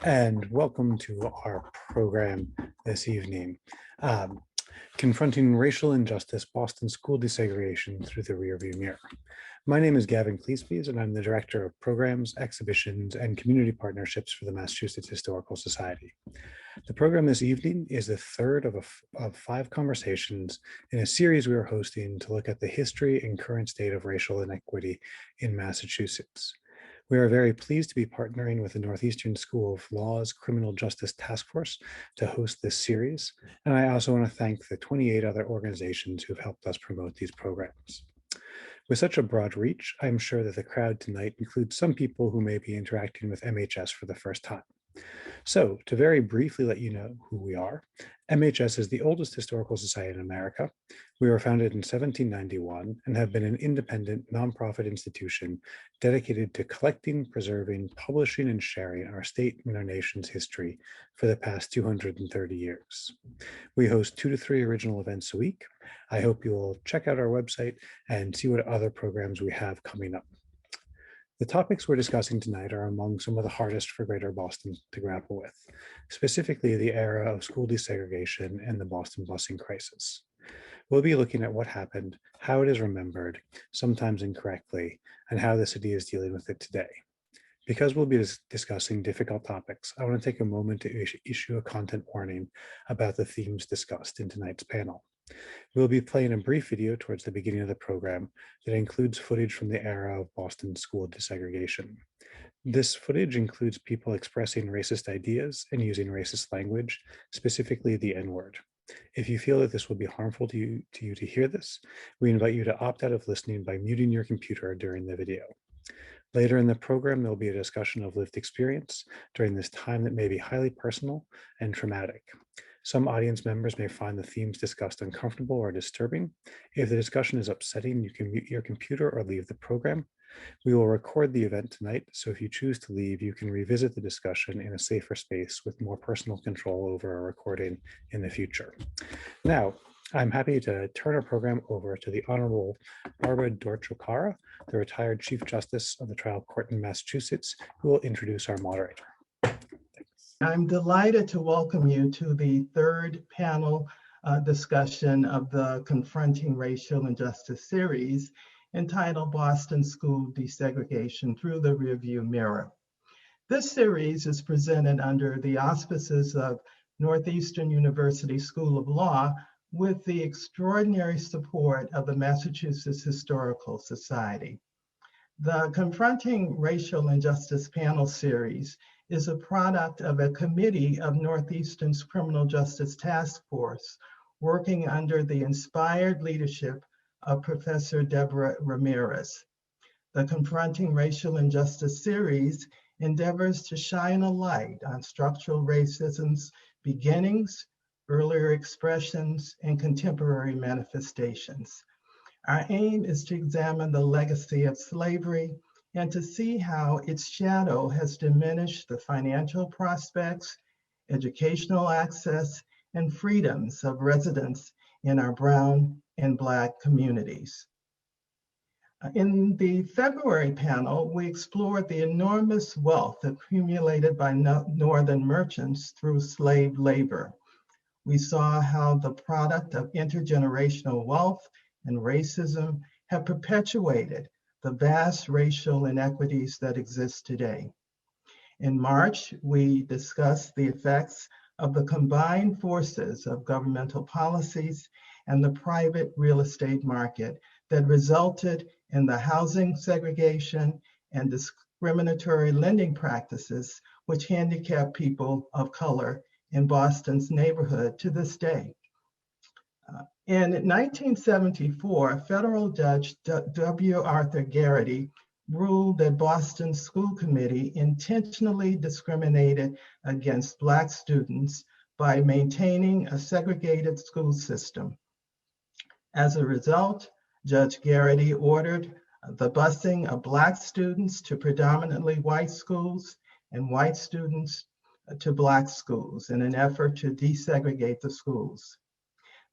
And welcome to our program this evening, Confronting Racial Injustice, Boston School Desegregation Through the Rearview Mirror. My name is Gavin Cleespies, and I'm the Director of Programs, Exhibitions, and Community Partnerships for the Massachusetts Historical Society. The program this evening is the third of 5 conversations in a series we are hosting to look at the history and current state of racial inequity in Massachusetts. We are very pleased to be partnering with the Northeastern School of Law's Criminal Justice Task Force to host this series. And I also want to thank the 28 other organizations who've helped us promote these programs. With such a broad reach, I'm sure that the crowd tonight includes some people who may be interacting with MHS for the first time. So, to very briefly let you know who we are, MHS is the oldest historical society in America. We were founded in 1791 and have been an independent nonprofit institution dedicated to collecting, preserving, publishing, and sharing our state and our nation's history for the past 230 years. We host 2 to 3 original events a week. I hope you will check out our website and see what other programs we have coming up. The topics we're discussing tonight are among some of the hardest for Greater Boston to grapple with, specifically the era of school desegregation and the Boston busing crisis. We'll be looking at what happened, how it is remembered, sometimes incorrectly, and how the city is dealing with it today. Because we'll be discussing difficult topics, I want to take a moment to issue a content warning about the themes discussed in tonight's panel. We'll be playing a brief video towards the beginning of the program that includes footage from the era of Boston school desegregation. This footage includes people expressing racist ideas and using racist language, specifically the N-word. If you feel that this will be harmful to you to hear this, we invite you to opt out of listening by muting your computer during the video. Later in the program, there'll be a discussion of lived experience during this time that may be highly personal and traumatic. Some audience members may find the themes discussed uncomfortable or disturbing. If the discussion is upsetting, you can mute your computer or leave the program. We will record the event tonight, so if you choose to leave, you can revisit the discussion in a safer space with more personal control over a recording in the future. Now, I'm happy to turn our program over to the Honorable Barbara Dorchokara, the retired Chief Justice of the Trial Court in Massachusetts, who will introduce our moderator. I'm delighted to welcome you to the third panel discussion of the Confronting Racial Injustice series entitled Boston School Desegregation Through the Rearview Mirror. This series is presented under the auspices of Northeastern University School of Law with the extraordinary support of the Massachusetts Historical Society. The Confronting Racial Injustice panel series is a product of a committee of Northeastern's Criminal Justice Task Force working under the inspired leadership of Professor Deborah Ramirez. The Confronting Racial Injustice series endeavors to shine a light on structural racism's beginnings, earlier expressions, and contemporary manifestations. Our aim is to examine the legacy of slavery and to see how its shadow has diminished the financial prospects, educational access, and freedoms of residents in our Brown and Black communities. In the February panel, we explored the enormous wealth accumulated by Northern merchants through slave labor. We saw how the product of intergenerational wealth and racism have perpetuated the vast racial inequities that exist today. In March, we discussed the effects of the combined forces of governmental policies and the private real estate market that resulted in the housing segregation and discriminatory lending practices which handicap people of color in Boston's neighborhood to this day. In 1974, federal judge W. Arthur Garrity ruled that Boston's school committee intentionally discriminated against Black students by maintaining a segregated school system. As a result, Judge Garrity ordered the busing of Black students to predominantly white schools and white students to Black schools in an effort to desegregate the schools.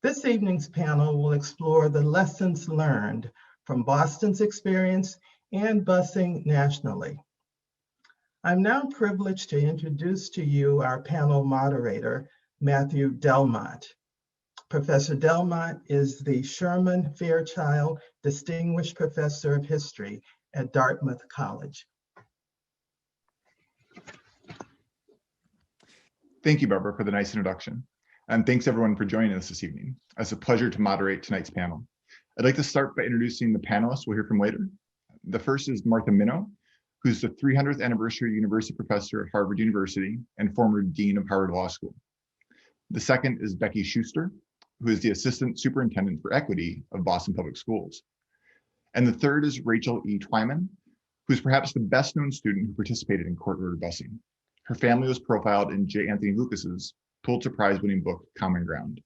This evening's panel will explore the lessons learned from Boston's experience and busing nationally. I'm now privileged to introduce to you our panel moderator, Matthew Delmont. Professor Delmont is the Sherman Fairchild Distinguished Professor of History at Dartmouth College. Thank you, Barbara, for the nice introduction. And thanks everyone for joining us this evening. It's a pleasure to moderate tonight's panel. I'd like to start by introducing the panelists we'll hear from later. The first is Martha Minow, who's the 300th anniversary University Professor at Harvard University and former Dean of Harvard Law School. The second is Becky Shuster, who is the Assistant Superintendent for Equity of Boston Public Schools. And the third is Rachel E. Twymon, who's perhaps the best known student who participated in court-ordered busing. Her family was profiled in J. Anthony Lukas's Pulitzer Prize-winning book, Common Ground.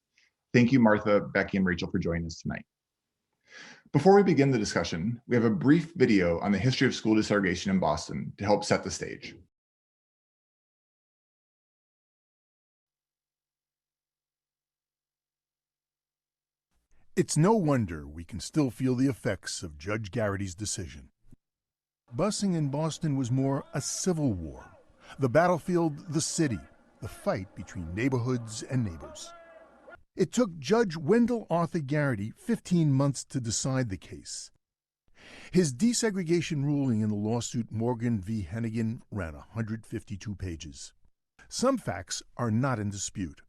Thank you, Martha, Becky, and Rachel for joining us tonight. Before we begin the discussion, we have a brief video on the history of school desegregation in Boston to help set the stage. It's no wonder we can still feel the effects of Judge Garrity's decision. Busing in Boston was more a civil war. The battlefield, the city, the fight between neighborhoods and neighbors. It took Judge Wendell Arthur Garrity 15 months to decide the case. His desegregation ruling in the lawsuit Morgan v. Hennigan ran 152 pages. Some facts are not in dispute.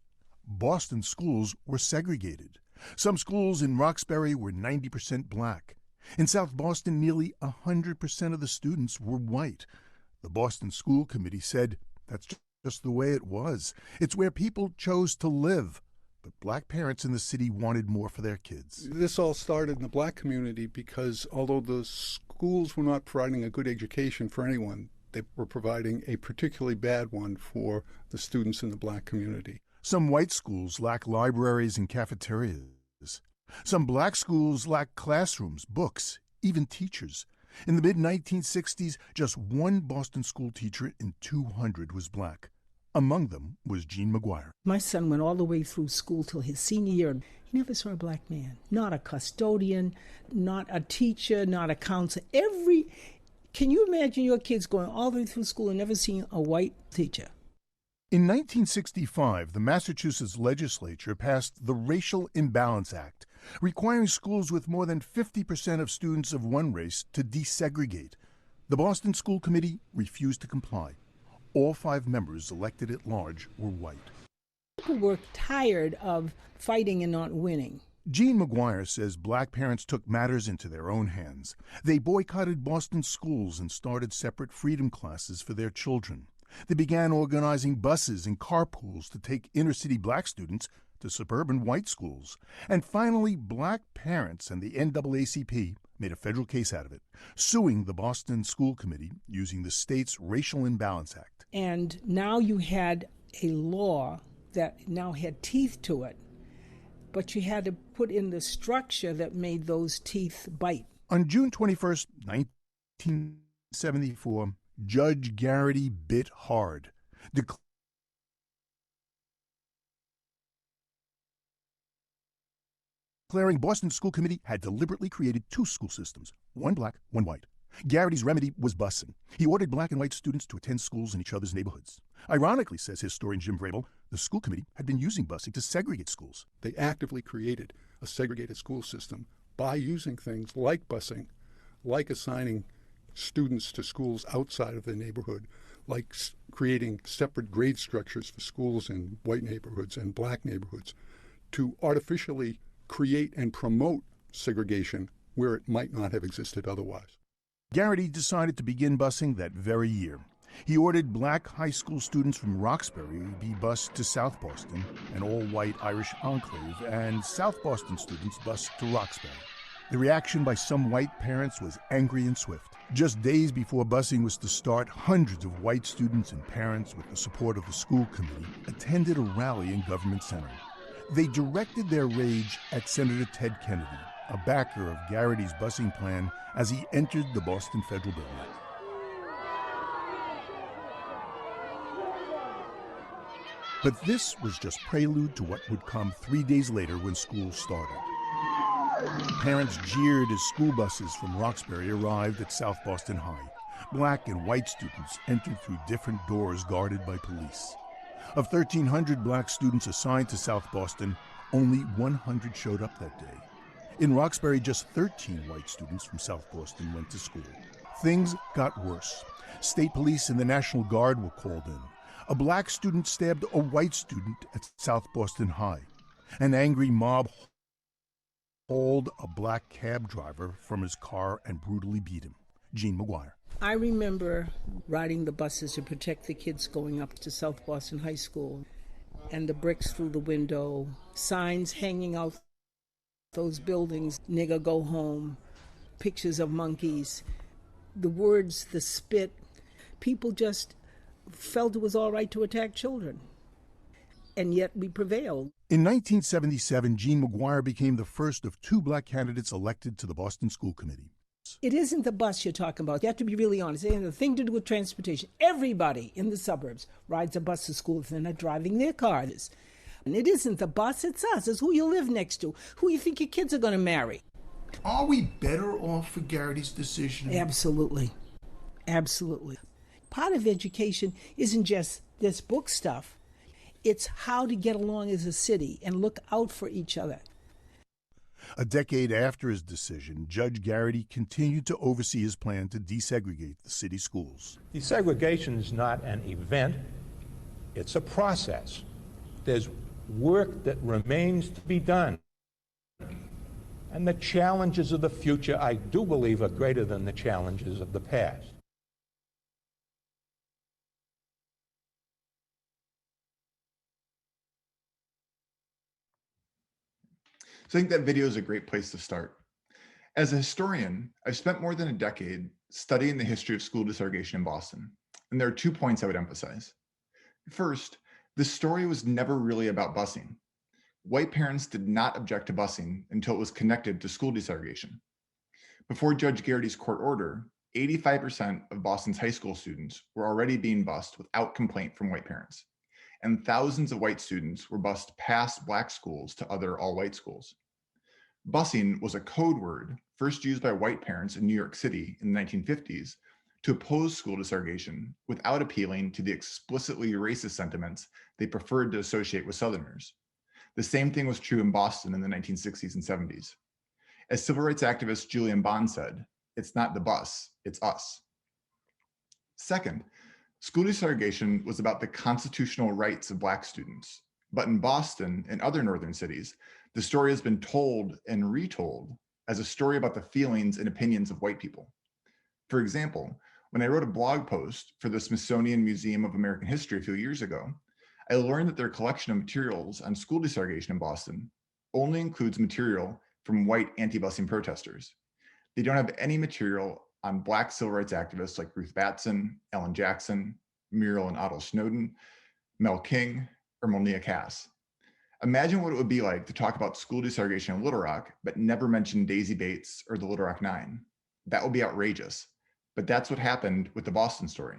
Boston schools were segregated. Some schools in Roxbury were 90% black. In South Boston, nearly 100% of the students were white. The Boston School Committee said that's just the way it was. It's where people chose to live. But black parents in the city wanted more for their kids. This all started in the black community because although the schools were not providing a good education for anyone, they were providing a particularly bad one for the students in the black community. Some white schools lack libraries and cafeterias. Some black schools lack classrooms, books, even teachers. In the mid-1960s, just one Boston school teacher in 200 was black. Among them was Jean McGuire. My son went all the way through school till his senior year. He never saw a black man, not a custodian, not a teacher, not a counselor. Can you imagine your kids going all the way through school and never seeing a white teacher? In 1965, the Massachusetts legislature passed the Racial Imbalance Act, requiring schools with more than 50% of students of one race to desegregate. The Boston School Committee refused to comply. All 5 members elected at large were white. People were tired of fighting and not winning. Jean McGuire says black parents took matters into their own hands. They boycotted Boston schools and started separate freedom classes for their children. They began organizing buses and carpools to take inner-city black students to suburban white schools. And finally, black parents and the NAACP made a federal case out of it, suing the Boston School Committee using the state's Racial Imbalance Act. And now you had a law that now had teeth to it, but you had to put in the structure that made those teeth bite. On June 21st, 1974, Judge Garrity bit hard, declaring Boston School Committee had deliberately created 2 school systems, one black, one white. Garrity's remedy was busing. He ordered black and white students to attend schools in each other's neighborhoods. Ironically, says historian Jim Vrabel, the school committee had been using busing to segregate schools. They actively created a segregated school system by using things like busing, like assigning students to schools outside of the neighborhood, like creating separate grade structures for schools in white neighborhoods and black neighborhoods, to artificially create and promote segregation where it might not have existed otherwise. Garrity decided to begin busing that very year. He ordered black high school students from Roxbury be bused to South Boston, an all-white Irish enclave, and South Boston students bused to Roxbury. The reaction by some white parents was angry and swift. Just days before busing was to start, hundreds of white students and parents, with the support of the school committee, attended a rally in Government Center. They directed their rage at Senator Ted Kennedy, a backer of Garrity's busing plan, as he entered the Boston Federal Building. But this was just prelude to what would come 3 days later when school started. Parents jeered as school buses from Roxbury arrived at South Boston High. Black and white students entered through different doors guarded by police. Of 1,300 black students assigned to South Boston, only 100 showed up that day. In Roxbury, just 13 white students from South Boston went to school. Things got worse. State police and the National Guard were called in. A black student stabbed a white student at South Boston High. An angry mob hauled a black cab driver from his car and brutally beat him. Jean McGuire. I remember riding the buses to protect the kids going up to South Boston High School, and the bricks through the window, signs hanging out those buildings, nigger go home, pictures of monkeys, the words, the spit. People just felt it was all right to attack children, and yet we prevailed. In 1977, Jean McGuire became the first of 2 black candidates elected to the Boston School Committee. It isn't the bus you're talking about. You have to be really honest. It has nothing to do with transportation. Everybody in the suburbs rides a bus to school if they're not driving their cars. And it isn't the bus, it's us. It's who you live next to, who you think your kids are going to marry. Are we better off for Garrity's decision? Absolutely. Absolutely. Part of education isn't just this book stuff. It's how to get along as a city and look out for each other. A decade after his decision, Judge Garrity continued to oversee his plan to desegregate the city schools. Desegregation is not an event, it's a process. There's work that remains to be done. And the challenges of the future, I do believe, are greater than the challenges of the past. So I think that video is a great place to start. As a historian, I've spent more than a decade studying the history of school desegregation in Boston, and there are 2 points I would emphasize. First, the story was never really about busing. White parents did not object to busing until it was connected to school desegregation. Before Judge Garrity's court order, 85% of Boston's high school students were already being bused without complaint from white parents, and thousands of white students were bused past black schools to other all-white schools. Busing was a code word first used by white parents in New York City in the 1950s to oppose school desegregation without appealing to the explicitly racist sentiments they preferred to associate with Southerners. The same thing was true in Boston in the 1960s and 70s. As civil rights activist Julian Bond said, "It's not the bus, it's us." Second, school desegregation was about the constitutional rights of black students. But in Boston and other northern cities, the story has been told and retold as a story about the feelings and opinions of white people. For example, when I wrote a blog post for the Smithsonian Museum of American History a few years ago, I learned that their collection of materials on school desegregation in Boston only includes material from white anti-busing protesters. They don't have any material on black civil rights activists like Ruth Batson, Ellen Jackson, Muriel and Otto Snowden, Mel King, or Melnia Cass. Imagine what it would be like to talk about school desegregation in Little Rock, but never mention Daisy Bates or the Little Rock Nine. That would be outrageous, but that's what happened with the Boston story.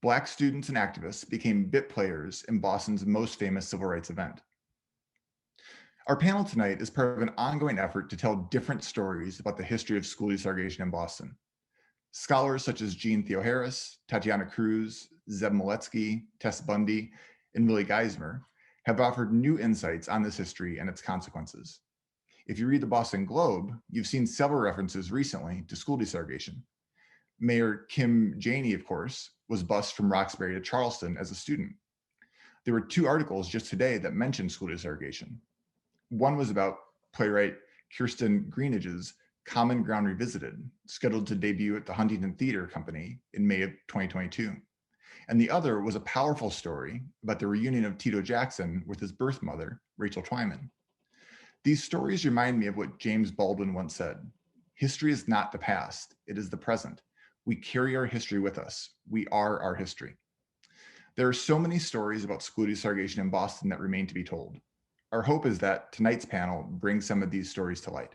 Black students and activists became bit players in Boston's most famous civil rights event. Our panel tonight is part of an ongoing effort to tell different stories about the history of school desegregation in Boston. Scholars such as Jean Theoharis, Tatiana Cruz, Zeb Maletsky, Tess Bundy, and Willie Geismer have offered new insights on this history and its consequences. If you read the Boston Globe, you've seen several references recently to school desegregation. Mayor Kim Janey, of course, was bused from Roxbury to Charleston as a student. There were 2 articles just today that mentioned school desegregation. One was about playwright Kirsten Greenidge's Common Ground Revisited, scheduled to debut at the Huntington Theater Company in May of 2022. And the other was a powerful story about the reunion of Tito Jackson with his birth mother, Rachel Twymon. These stories remind me of what James Baldwin once said: "History is not the past, it is the present. We carry our history with us. We are our history." There are so many stories about school desegregation in Boston that remain to be told. Our hope is that tonight's panel brings some of these stories to light.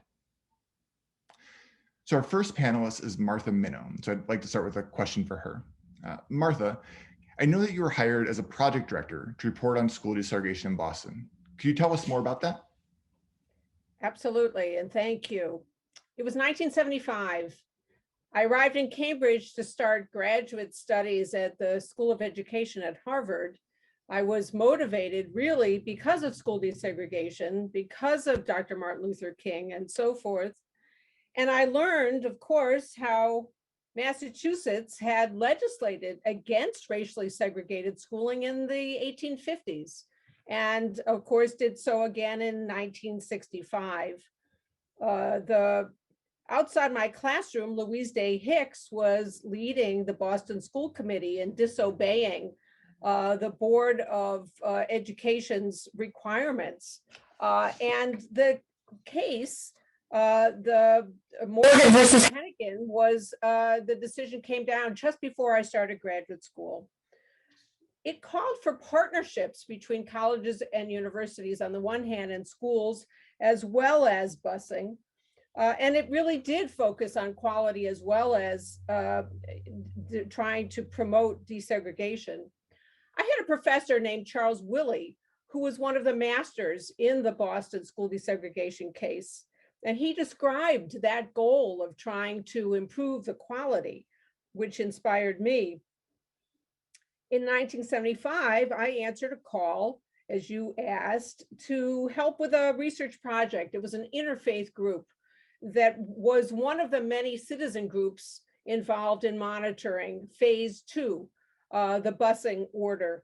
So our first panelist is Martha Minow. So I'd like to start with a question for her. Martha, I know that you were hired as a project director to report on school desegregation in Boston. Could you tell us more about that? Absolutely, and thank you. It was 1975. I arrived in Cambridge to start graduate studies at the School of Education at Harvard. I was motivated really because of school desegregation, because of Dr. Martin Luther King and so forth. And I learned, of course, how Massachusetts had legislated against racially segregated schooling in the 1850s. And of course, did so again in 1965. Outside my classroom, Louise Day Hicks was leading the Boston School Committee in disobeying the Board of Education's requirements. And the case, the Morgan versus Hennigan, was the decision came down just before I started graduate school. It called for partnerships between colleges and universities on the one hand and schools as well as busing. And it really did focus on quality as well as trying to promote desegregation. I had a professor named Charles Willey, who was one of the masters in the Boston school desegregation case. And he described that goal of trying to improve the quality, which inspired me. In 1975, I answered a call, as you asked, to help with a research project. It was an interfaith group that was one of the many citizen groups involved in monitoring phase 2, the busing order.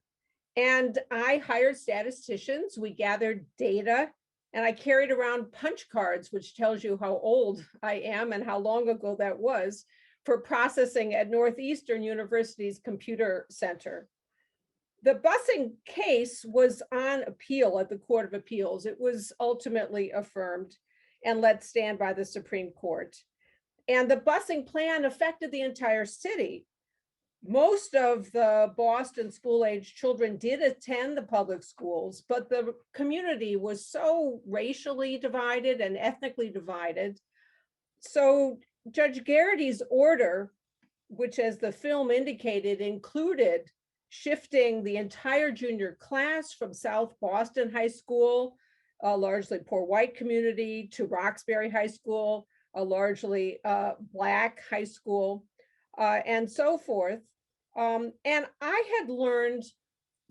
And I hired statisticians, we gathered data, and I carried around punch cards, which tells you how old I am and how long ago that was, for processing at Northeastern University's computer center. The busing case was on appeal at the Court of Appeals. It was ultimately affirmed and let stand by the Supreme Court. And the busing plan affected the entire city. Most of the Boston school-age children did attend the public schools, but the community was so racially divided and ethnically divided. So Judge Garrity's order, which as the film indicated, included shifting the entire junior class from South Boston High School, a largely poor white community, to Roxbury High School, a largely Black high school, and so forth. And I had learned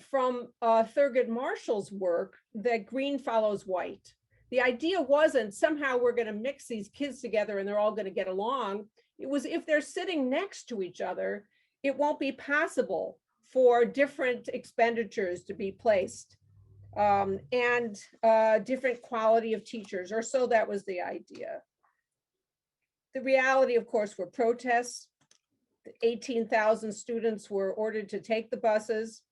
from Thurgood Marshall's work that green follows white. The idea wasn't somehow we're going to mix these kids together and they're all going to get along. It was if they're sitting next to each other, it won't be possible for different expenditures to be placed. And different quality of teachers, or so that was the idea. The reality, of course, were protests. 18,000 students were ordered to take the buses.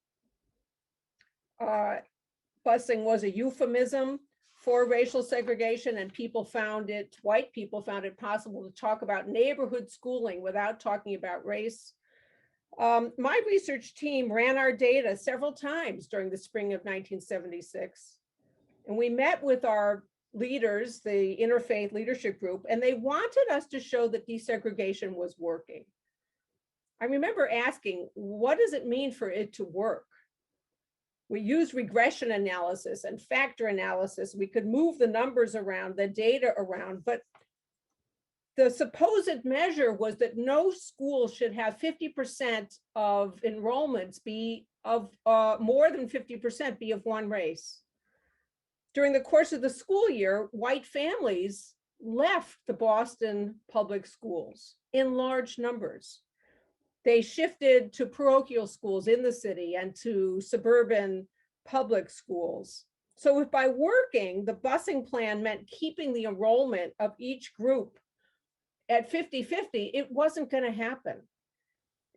Busing was a euphemism for racial segregation, and white people found it possible to talk about neighborhood schooling without talking about race. My research team ran our data several times during the spring of 1976. And we met with our leaders, the Interfaith Leadership Group, and they wanted us to show that desegregation was working. I remember asking, what does it mean for it to work? We used regression analysis and factor analysis. We could move the numbers around, the data around, but the supposed measure was that no school should have 50% of enrollments be of more than 50% be of one race. During the course of the school year, white families left the Boston public schools in large numbers. They shifted to parochial schools in the city and to suburban public schools. So if by working, the busing plan meant keeping the enrollment of each group at 50-50, it wasn't going to happen.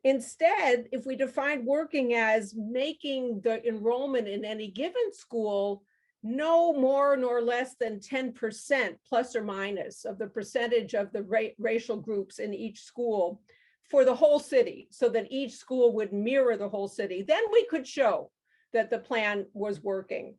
Instead, if we defined working as making the enrollment in any given school no more nor less than 10% plus or minus of the percentage of the racial groups in each school for the whole city, so that each school would mirror the whole city, then we could show that the plan was working.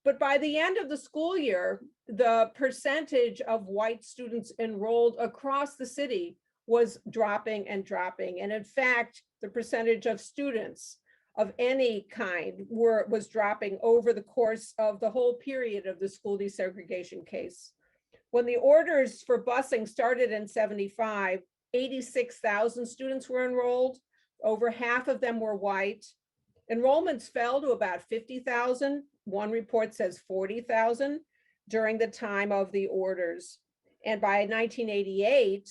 But by the end of the school year, the percentage of white students enrolled across the city was dropping and dropping. And in fact, the percentage of students of any kind was dropping over the course of the whole period of the school desegregation case. When the orders for busing started in 75, 86,000 students were enrolled. Over half of them were white. Enrollments fell to about 50,000. One report says 40,000 during the time of the orders. And by 1988,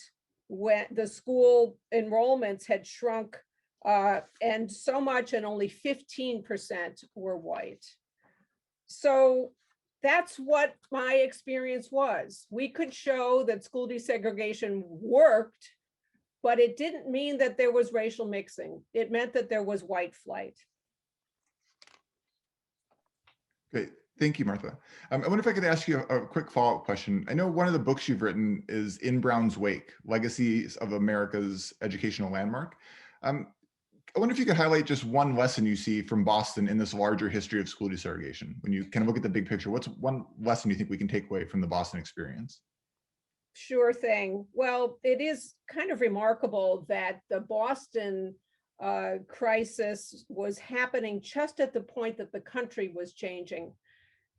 when the school enrollments had shrunk and so much, and only 15% were white. So that's what my experience was. We could show that school desegregation worked, but it didn't mean that there was racial mixing. It meant that there was white flight. Great. Thank you, Martha. I wonder if I could ask you a quick follow-up question. I know one of the books you've written is In Brown's Wake, Legacies of America's Educational Landmark. I wonder if you could highlight just one lesson you see from Boston in this larger history of school desegregation. When you kind of look at the big picture, what's one lesson you think we can take away from the Boston experience? Sure thing. Well, it is kind of remarkable that the Boston crisis was happening just at the point that the country was changing.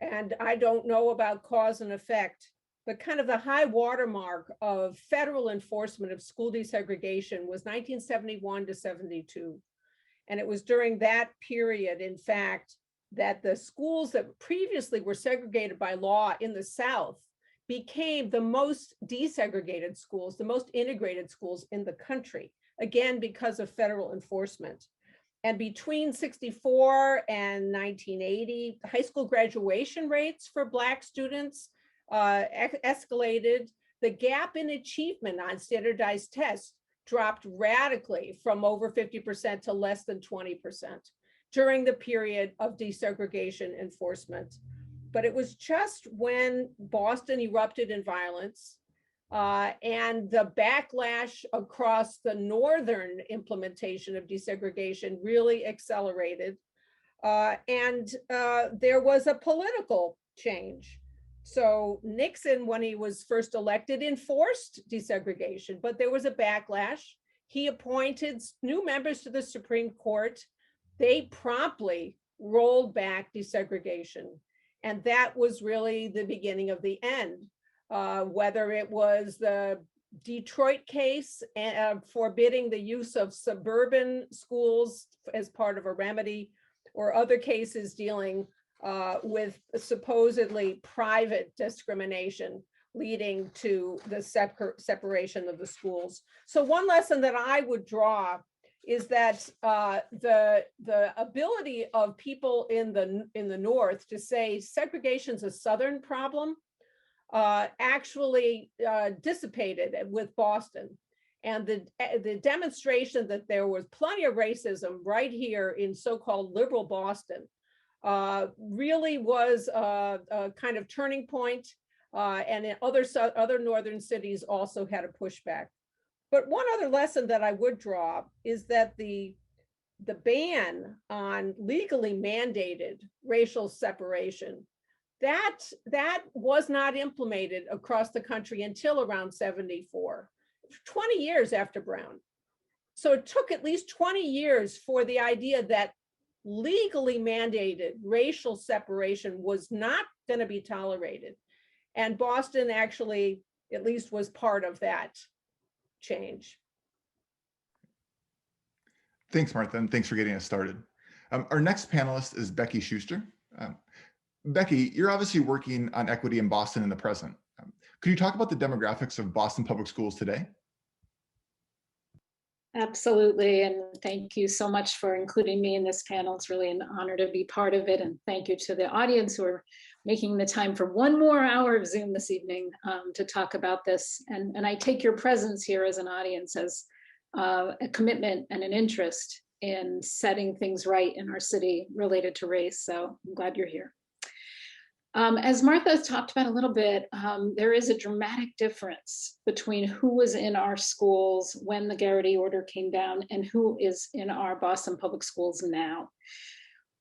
And I don't know about cause and effect, but kind of the high watermark of federal enforcement of school desegregation was 1971 to 72. And it was during that period, in fact, that the schools that previously were segregated by law in the South became the most desegregated schools, the most integrated schools in the country, again, because of federal enforcement. And between 64 and 1980, high school graduation rates for Black students escalated. The gap in achievement on standardized tests dropped radically from over 50% to less than 20% during the period of desegregation enforcement. But it was just when Boston erupted in violence and the backlash across the northern implementation of desegregation really accelerated. And there was a political change. So Nixon, when he was first elected, enforced desegregation, but there was a backlash. He appointed new members to the Supreme Court. They promptly rolled back desegregation. And that was really the beginning of the end. Whether it was the Detroit case forbidding the use of suburban schools as part of a remedy, or other cases dealing with supposedly private discrimination leading to the separation of the schools. So one lesson that I would draw is that the ability of people in the North to say segregation is a Southern problem actually dissipated with Boston. And the demonstration that there was plenty of racism right here in so-called liberal Boston really was a kind of turning point. And in other northern cities also had a pushback. But one other lesson that I would draw is that the ban on legally mandated racial separation, that was not implemented across the country until around 74, 20 years after Brown. So it took at least 20 years for the idea that legally mandated racial separation was not going to be tolerated. And Boston actually, at least, was part of that change. Thanks, Martha, and thanks for getting us started. Our next panelist is Becky Shuster. Becky, you're obviously working on equity in Boston in the present. Could you talk about the demographics of Boston public schools today? Absolutely, and thank you so much for including me in this panel. It's really an honor to be part of it, and thank you to the audience who are making the time for one more hour of Zoom this evening to talk about this. And I take your presence here as an audience as a commitment and an interest in setting things right in our city related to race, so I'm glad you're here. As Martha has talked about a little bit, there is a dramatic difference between who was in our schools when the Garrity order came down and who is in our Boston public schools now.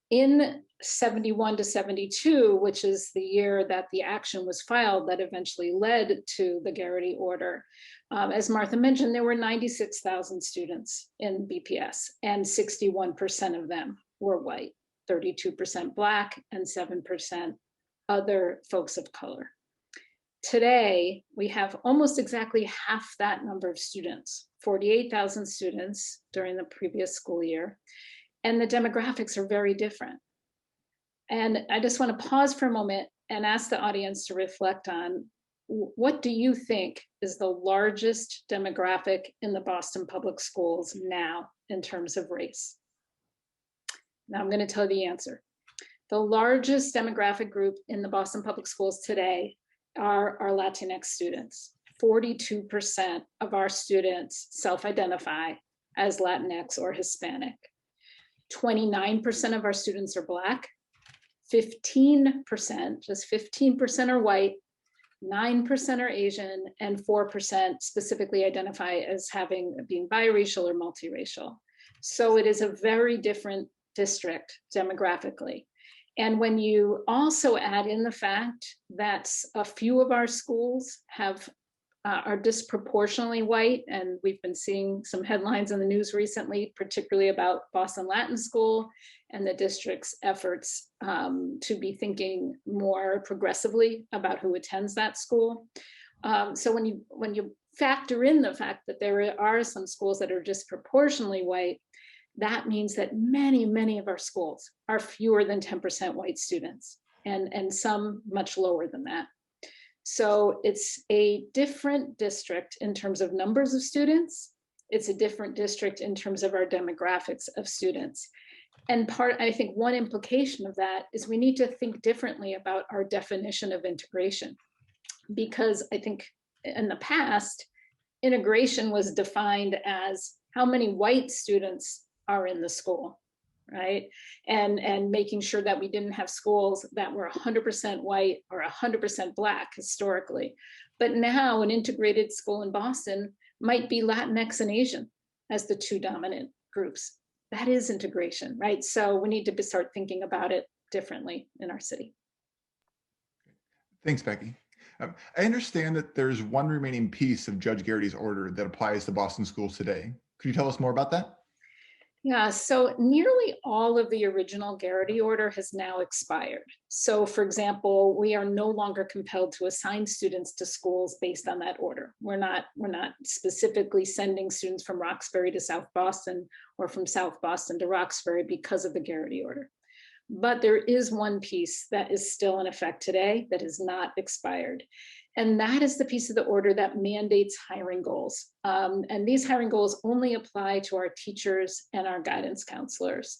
In 71 to 72, which is the year that the action was filed that eventually led to the Garrity order, as Martha mentioned, there were 96,000 students in BPS, and 61% of them were white, 32% Black, and 7% other folks of color. Today, we have almost exactly half that number of students, 48,000 students during the previous school year, and the demographics are very different. And I just want to pause for a moment and ask the audience to reflect on, what do you think is the largest demographic in the Boston Public Schools now in terms of race? Now I'm going to tell you the answer. The largest demographic group in the Boston Public Schools today are our Latinx students. 42% of our students self-identify as Latinx or Hispanic. 29% of our students are Black. 15%, just 15% are white, 9% are Asian, and 4% specifically identify as being biracial or multiracial. So it is a very different district demographically. And when you also add in the fact that a few of our schools are disproportionately white, and we've been seeing some headlines in the news recently, particularly about Boston Latin School and the district's efforts to be thinking more progressively about who attends that school. So when you factor in the fact that there are some schools that are disproportionately white, that means that many, many of our schools are fewer than 10% white students, and some much lower than that. So it's a different district in terms of numbers of students. It's a different district in terms of our demographics of students. And I think one implication of that is we need to think differently about our definition of integration. Because I think in the past, integration was defined as how many white students are in the school, right? And making sure that we didn't have schools that were 100% white or 100% Black historically. But now an integrated school in Boston might be Latinx and Asian as the two dominant groups. That is integration, right? So we need to start thinking about it differently in our city. Thanks, Becky. I understand that there's one remaining piece of Judge Garrity's order that applies to Boston schools today. Could you tell us more about that? Yeah, so nearly all of the original Garrity order has now expired. So for example, we are no longer compelled to assign students to schools based on that order. We're not specifically sending students from Roxbury to South Boston or from South Boston to Roxbury because of the Garrity order. But there is one piece that is still in effect today that has not expired. And that is the piece of the order that mandates hiring goals. And these hiring goals only apply to our teachers and our guidance counselors.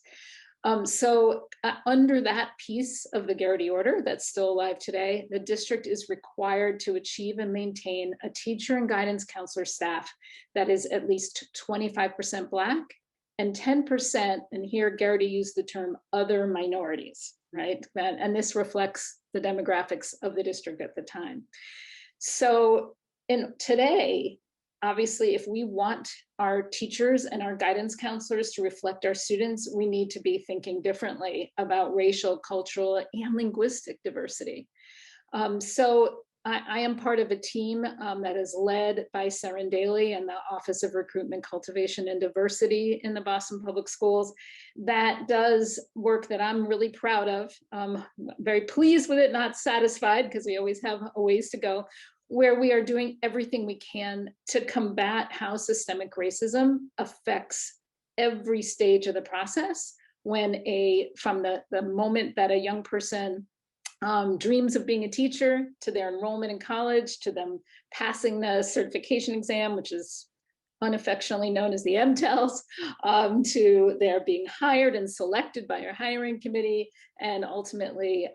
So under that piece of the Garrity order that's still alive today, the district is required to achieve and maintain a teacher and guidance counselor staff that is at least 25% Black and 10%, and here Garrity used the term other minorities, right? And this reflects the demographics of the district at the time. So today, obviously, if we want our teachers and our guidance counselors to reflect our students, we need to be thinking differently about racial, cultural, and linguistic diversity. So I am part of a team that is led by Saren Daly and the Office of Recruitment, Cultivation, and Diversity in the Boston Public Schools that does work that I'm really proud of. Very pleased with it, not satisfied, because we always have a ways to go, where we are doing everything we can to combat how systemic racism affects every stage of the process from the moment that a young person dreams of being a teacher, to their enrollment in college, to them passing the certification exam, which is unaffectionately known as the MTELs, to their being hired and selected by our hiring committee, and ultimately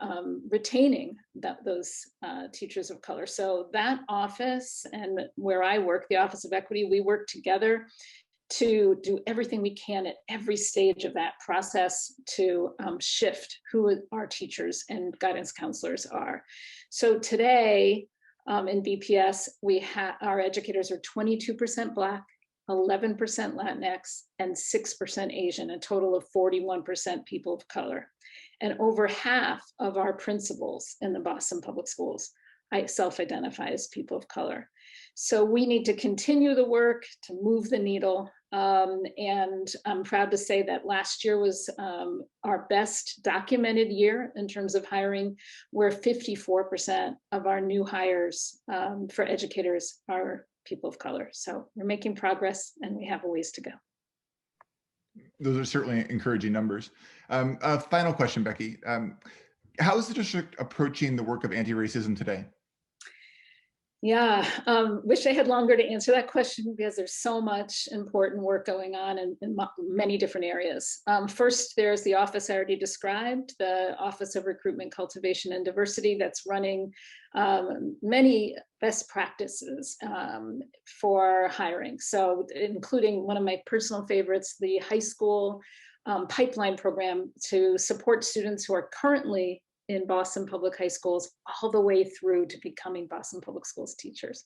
retaining those teachers of color. So that office, and where I work, the Office of Equity, we work together to do everything we can at every stage of that process to shift who our teachers and guidance counselors are. So today in BPS, our educators are 22% Black, 11% Latinx, and 6% Asian, a total of 41% people of color. And over half of our principals in the Boston Public Schools self-identify as people of color. So we need to continue the work to move the needle. And I'm proud to say that last year was our best documented year in terms of hiring, where 54% of our new hires for educators are people of color. So we're making progress and we have a ways to go. Those are certainly encouraging numbers. A final question, Becky. How is the district approaching the work of anti-racism today? Yeah, wish I had longer to answer that question because there's so much important work going on in many different areas. First, there's the office I already described, the Office of Recruitment, Cultivation, and Diversity that's running many best practices for hiring. So including one of my personal favorites, the high school pipeline program to support students who are currently in Boston Public High Schools all the way through to becoming Boston Public Schools teachers.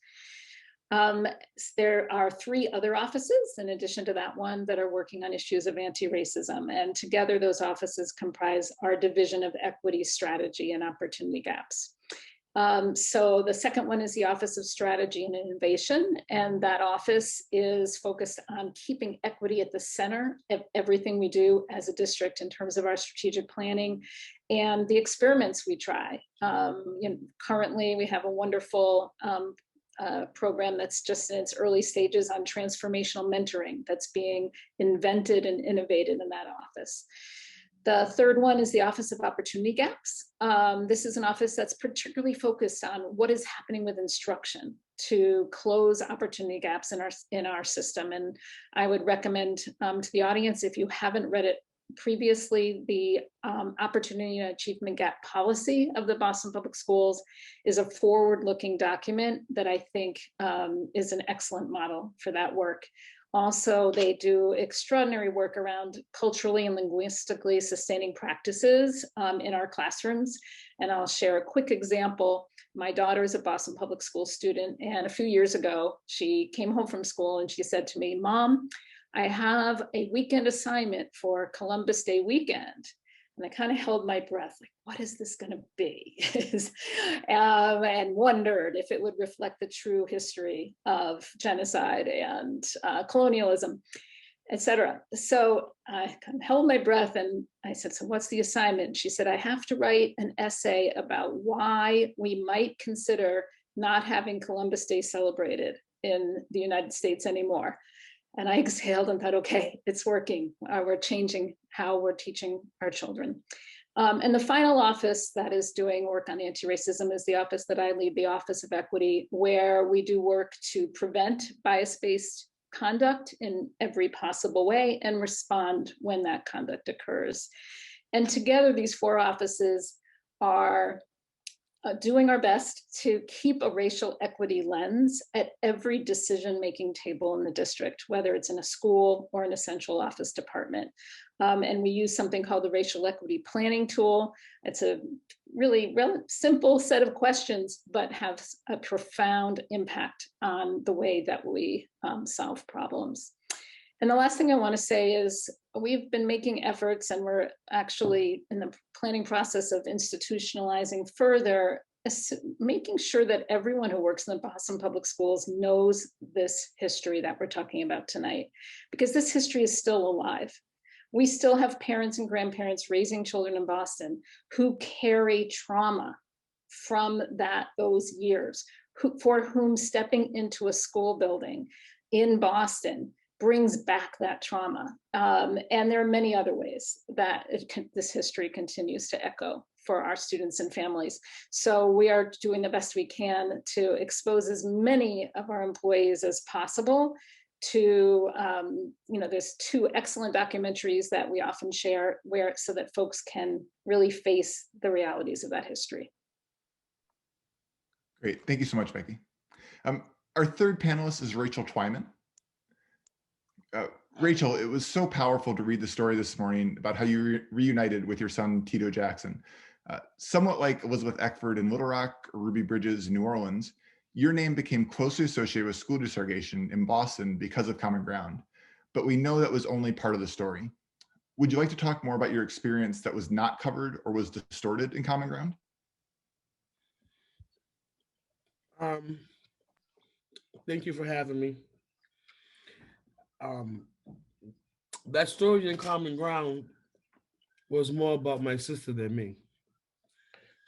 There are 3 other offices in addition to that one that are working on issues of anti-racism, and together those offices comprise our Division of Equity, Strategy, and Opportunity Gaps. So the second one is the Office of Strategy and Innovation, and that office is focused on keeping equity at the center of everything we do as a district in terms of our strategic planning and the experiments we try. Currently, we have a wonderful program that's just in its early stages on transformational mentoring that's being invented and innovated in that office. The third one is the Office of Opportunity Gaps. This is an office that's particularly focused on what is happening with instruction to close opportunity gaps in our system. And I would recommend to the audience, if you haven't read it previously, the Opportunity and Achievement Gap Policy of the Boston Public Schools is a forward-looking document that I think is an excellent model for that work. Also, they do extraordinary work around culturally and linguistically sustaining practices in our classrooms. And I'll share a quick example. My daughter is a Boston Public School student, and a few years ago, she came home from school and she said to me, "Mom, I have a weekend assignment for Columbus Day weekend." And I kind of held my breath, like, what is this going to be? And wondered if it would reflect the true history of genocide and colonialism, et cetera. So I kind of held my breath and I said, "So what's the assignment?" She said, "I have to write an essay about why we might consider not having Columbus Day celebrated in the United States anymore." And I exhaled and thought, okay, it's working. We're changing how we're teaching our children. And the final office that is doing work on anti-racism is the office that I lead, the Office of Equity, where we do work to prevent bias-based conduct in every possible way and respond when that conduct occurs. And together, these 4 offices are doing our best to keep a racial equity lens at every decision-making table in the district, whether it's in a school or an essential office department. And we use something called the Racial Equity Planning Tool. It's a really simple set of questions, but have a profound impact on the way that we solve problems. And the last thing I want to say is we've been making efforts, and we're actually in the planning process of institutionalizing further, making sure that everyone who works in the Boston Public Schools knows this history that we're talking about tonight, because this history is still alive. We still have parents and grandparents raising children in Boston who carry trauma from those years, for whom stepping into a school building in Boston brings back that trauma. And there are many other ways that this history continues to echo for our students and families. So we are doing the best we can to expose as many of our employees as possible to, there's 2 excellent documentaries that we often share so that folks can really face the realities of that history. Great, thank you so much, Becky. Our third panelist is Rachel Twymon. Rachel, it was so powerful to read the story this morning about how you reunited with your son, Tito Jackson. Somewhat like Elizabeth Eckford in Little Rock or Ruby Bridges in New Orleans, your name became closely associated with school desegregation in Boston because of Common Ground. But we know that was only part of the story. Would you like to talk more about your experience that was not covered or was distorted in Common Ground? Um, Thank you for having me. Um, that story in Common Ground was more about my sister than me.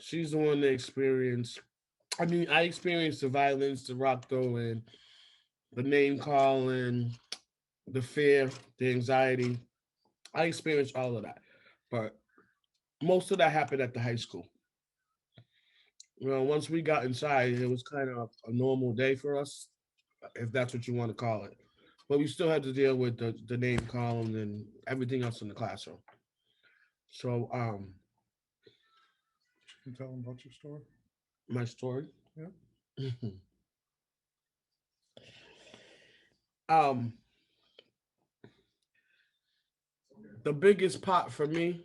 She's the one that experienced. I mean, I experienced the violence, the rock throwing, the name calling, the fear, the anxiety. I experienced all of that, but most of that happened at the high school. Once we got inside, it was kind of a normal day for us, if that's what you want to call it. But we still had to deal with the name column and everything else in the classroom. So, Can you tell them about your story? my story. Yeah. um, the biggest part for me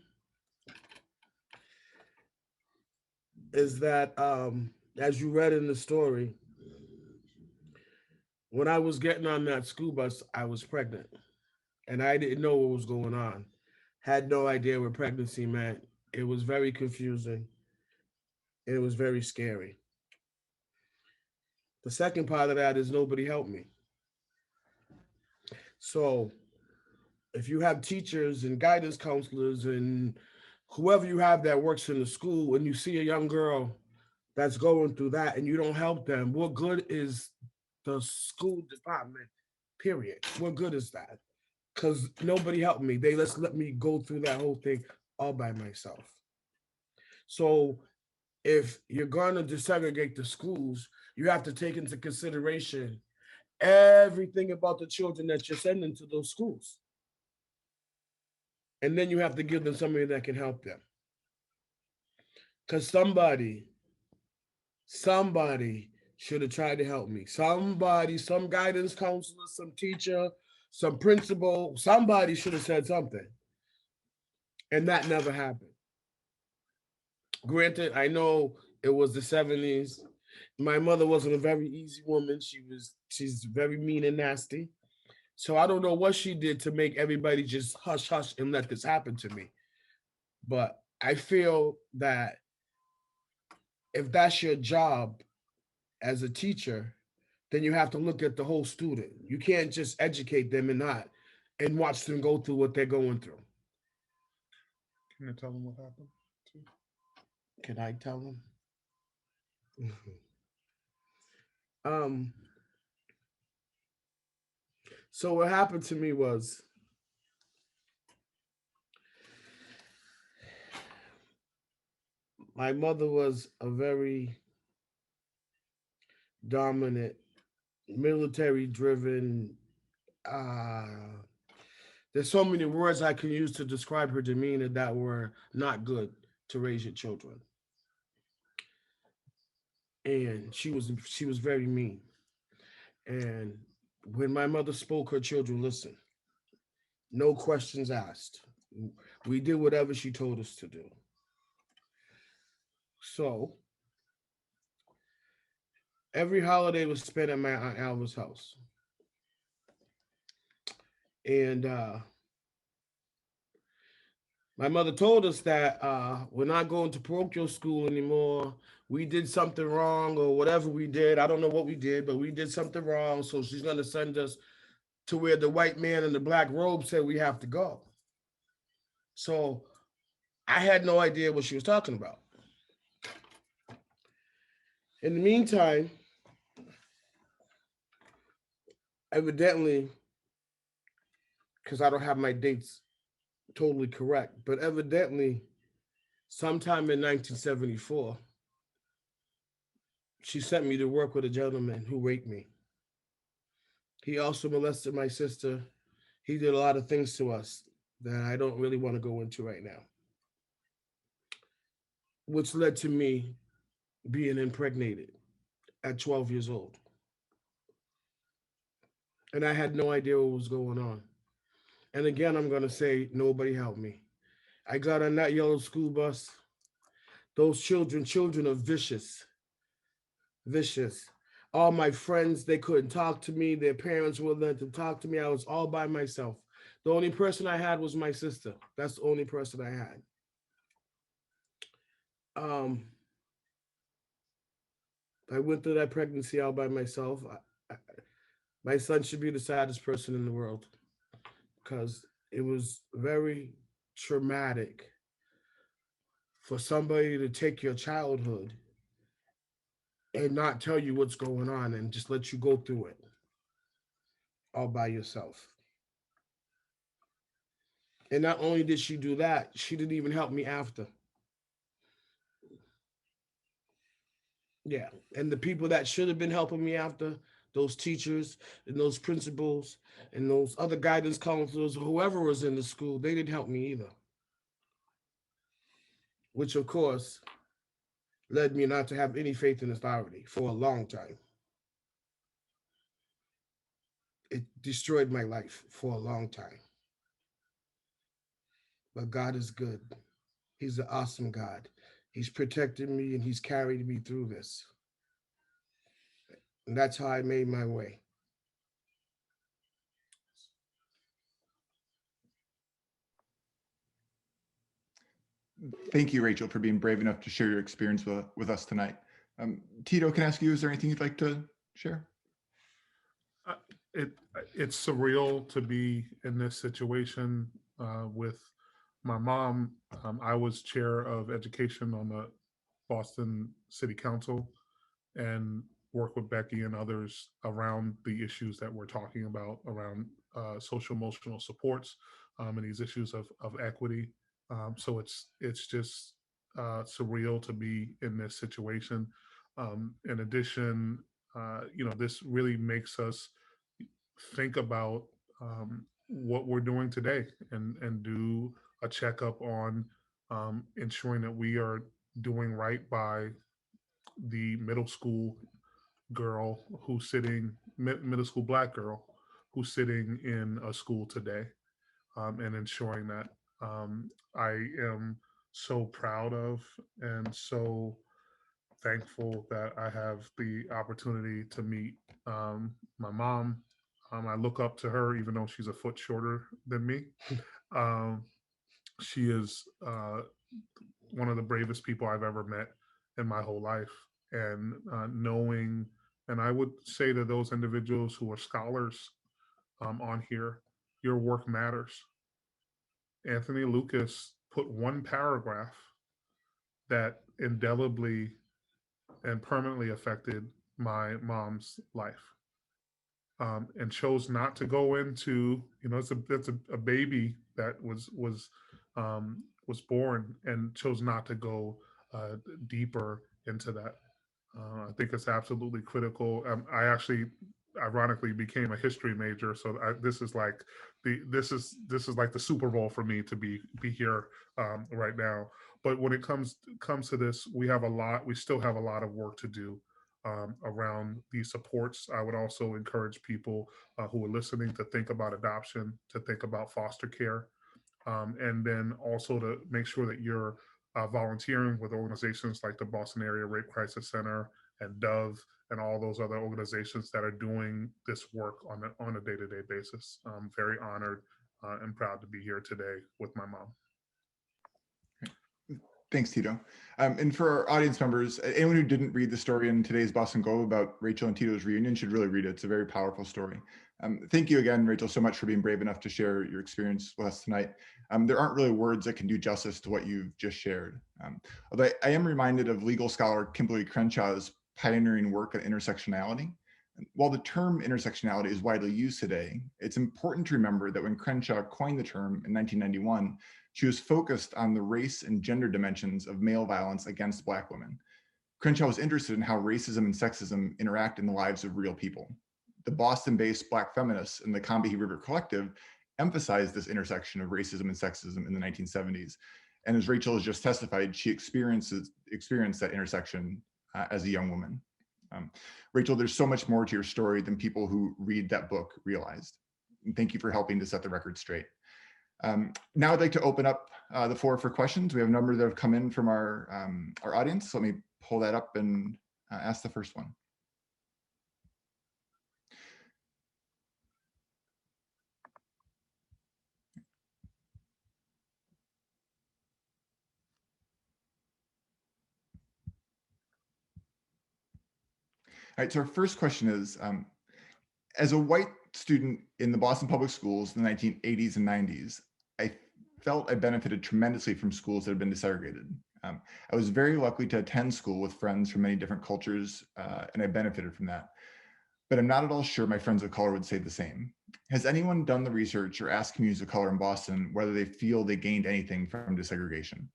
is that, as you read in the story, when I was getting on that school bus, I was pregnant, and I didn't know what was going on. Had no idea what pregnancy meant. It was very confusing. And it was very scary. The second part of that is nobody helped me. So if you have teachers and guidance counselors and whoever you have that works in the school, and you see a young girl that's going through that and you don't help them, what good is the school department, period? What good is that? Because nobody helped me. They just let me go through that whole thing all by myself. So if you're going to desegregate the schools, you have to take into consideration everything about the children that you're sending to those schools. And then you have to give them somebody that can help them. Because somebody should have tried to help me. Somebody, some guidance counselor, some teacher, some principal, somebody should have said something. And that never happened. Granted, I know it was the 70s. My mother wasn't a very easy woman. She's very mean and nasty. So I don't know what she did to make everybody just hush hush and let this happen to me. But I feel that if that's your job as a teacher, then you have to look at the whole student. You can't just educate them and watch them go through what they're going through. Can you tell them what happened? Can I tell them? um so what happened to me was my mother was a very dominant, military driven, there's so many words I can use to describe her demeanor that were not good to raise your children. And she was very mean. And when my mother spoke, her children listened. No questions asked. We did whatever she told us to do. So every holiday was spent at my Aunt Alva's house. And my mother told us that we're not going to parochial school anymore. We did something wrong or whatever we did. I don't know what we did, but we did something wrong. So she's going to send us to where the white man in the black robe said we have to go. So I had no idea what she was talking about. In the meantime, evidently, because I don't have my dates totally correct, but evidently, sometime in 1974, she sent me to work with a gentleman who raped me. He also molested my sister. He did a lot of things to us that I don't really want to go into right now, which led to me being impregnated at 12 years old. And I had no idea what was going on. And again, I'm going to say nobody helped me. I got on that yellow school bus. Those children are vicious. All my friends, they couldn't talk to me. Their parents wouldn't let them talk to me. I was all by myself. The only person I had was my sister. That's the only person I had. I went through that pregnancy all by myself. My son should be the saddest person in the world because it was very traumatic for somebody to take your childhood and not tell you what's going on and just let you go through it all by yourself. And not only did she do that, she didn't even help me after. Yeah. And the people that should have been helping me after, those teachers and those principals and those other guidance counselors, whoever was in the school, they didn't help me either. Which, of course, led me not to have any faith in authority for a long time. It destroyed my life for a long time. But God is good. He's an awesome God. He's protected me and he's carried me through this. And that's how I made my way. Thank you, Rachel, for being brave enough to share your experience with us tonight. Tito, can I ask you, is there anything you'd like to share? It's surreal to be in this situation with my mom. I was chair of education on the Boston City Council and work with Becky and others around the issues that we're talking about around social emotional supports and these issues of equity. So it's just surreal to be in this situation. In addition, this really makes us think about what we're doing today and do a checkup on ensuring that we are doing right by the middle school girl who's sitting, middle school Black girl who's sitting in a school today, and ensuring that I am so proud of and so thankful that I have the opportunity to meet my mom. I look up to her, even though she's a foot shorter than me. She is one of the bravest people I've ever met in my whole life. And knowing, and I would say to those individuals who are scholars on here, your work matters. Anthony Lukas put one paragraph that indelibly and permanently affected my mom's life, and chose not to go into, it's a baby that was born, and chose not to go deeper into that. I think it's absolutely critical. I actually, ironically, became a history major, so this is like the Super Bowl for me to be here right now. But when it comes to this, we still have a lot of work to do around these supports. I would also encourage people who are listening to think about adoption, to think about foster care, and then also to make sure that you're volunteering with organizations like the Boston Area Rape Crisis Center and Dove and all those other organizations that are doing this work on a day-to-day basis. I'm very honored and proud to be here today with my mom. Thanks, Tito. And for our audience members, anyone who didn't read the story in today's Boston Globe about Rachel and Tito's reunion should really read it. It's a very powerful story. Thank you again, Rachel, so much for being brave enough to share your experience with us tonight. There aren't really words that can do justice to what you've just shared. Although I am reminded of legal scholar Kimberly Crenshaw's pioneering work on intersectionality. While the term intersectionality is widely used today, it's important to remember that when Crenshaw coined the term in 1991, she was focused on the race and gender dimensions of male violence against Black women. Crenshaw was interested in how racism and sexism interact in the lives of real people. The Boston-based Black feminists in the Combahee River Collective emphasized this intersection of racism and sexism in the 1970s. And as Rachel has just testified, she experienced that intersection as a young woman. Rachel, there's so much more to your story than people who read that book realized. And thank you for helping to set the record straight. Now I'd like to open up the floor for questions. We have a number that have come in from our audience. So let me pull that up and ask the first one. right, so our first question is, as a white student in the Boston Public Schools in the 1980s and 90s, I felt I benefited tremendously from schools that had been desegregated. I was very lucky to attend school with friends from many different cultures, and I benefited from that. But I'm not at all sure my friends of color would say the same. Has anyone done the research or asked communities of color in Boston whether they feel they gained anything from desegregation?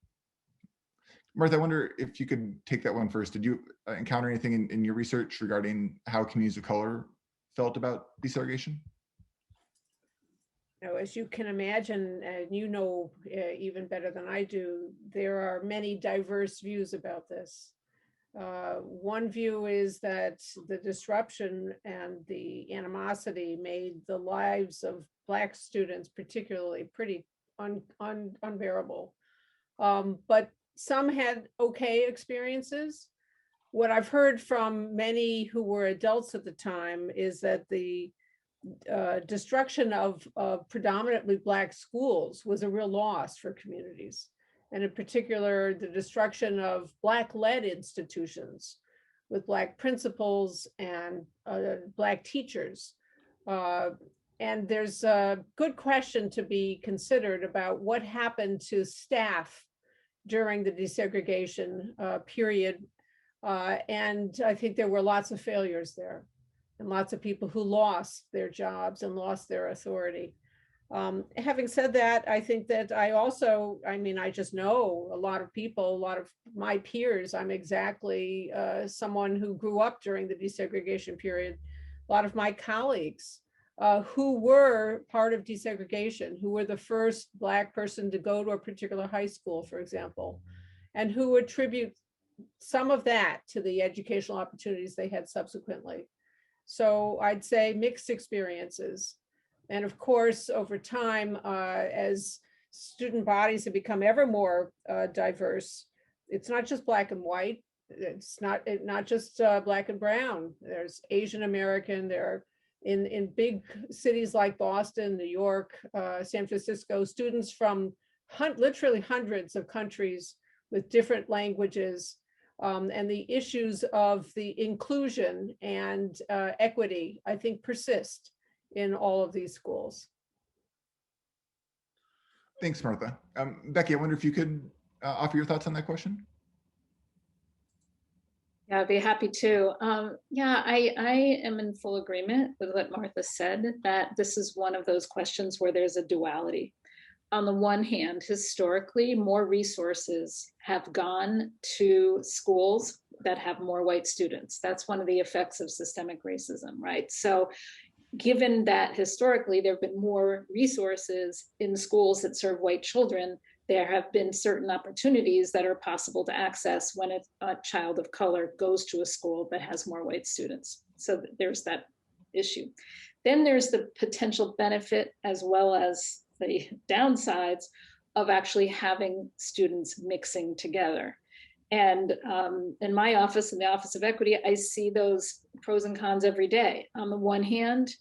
Martha, I wonder if you could take that one first. Did you encounter anything in your research regarding how communities of color felt about desegregation? As you can imagine, and you know even better than I do, there are many diverse views about this. One view is that the disruption and the animosity made the lives of Black students particularly pretty unbearable. But some had okay experiences. What I've heard from many who were adults at the time is that the destruction of predominantly Black schools was a real loss for communities. And in particular, the destruction of Black-led institutions with Black principals and Black teachers. And there's a good question to be considered about what happened to staff during the desegregation period. And I think there were lots of failures there and lots of people who lost their jobs and lost their authority. Having said that, I think that I just know a lot of people, a lot of my peers. I'm exactly someone who grew up during the desegregation period. A lot of my colleagues who were part of desegregation, who were the first Black person to go to a particular high school, for example, and who attribute some of that to the educational opportunities they had subsequently. So I'd say mixed experiences. And of course, over time, as student bodies have become ever more diverse, it's not just Black and white, it's not just Black and brown. There's Asian American, there are in big cities like Boston, New York, San Francisco, students from literally hundreds of countries with different languages. And the issues of the inclusion and equity, I think, persist in all of these schools. Thanks, Martha. Becky, I wonder if you could offer your thoughts on that question? Yeah, I'd be happy to. I am in full agreement with what Martha said, that this is one of those questions where there's a duality. On the one hand, historically, more resources have gone to schools that have more white students. That's one of the effects of systemic racism, right? So given that historically there have been more resources in schools that serve white children, there have been certain opportunities that are possible to access when a child of color goes to a school that has more white students. So there's that issue. Then there's the potential benefit as well as the downsides of actually having students mixing together. And in my office, in the Office of Equity, I see those pros and cons every day. On the one hand,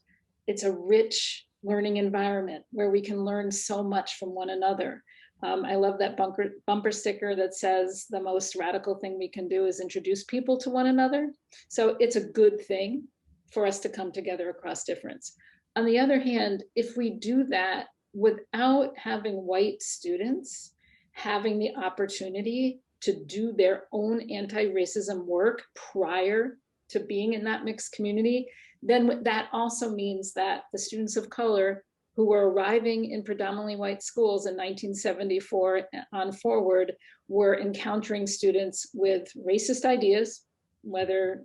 it's a rich learning environment where we can learn so much from one another. I love that bumper sticker that says the most radical thing we can do is introduce people to one another. So it's a good thing for us to come together across difference. On the other hand, if we do that without having white students having the opportunity to do their own anti-racism work prior to being in that mixed community, then that also means that the students of color who were arriving in predominantly white schools in 1974 on forward were encountering students with racist ideas, whether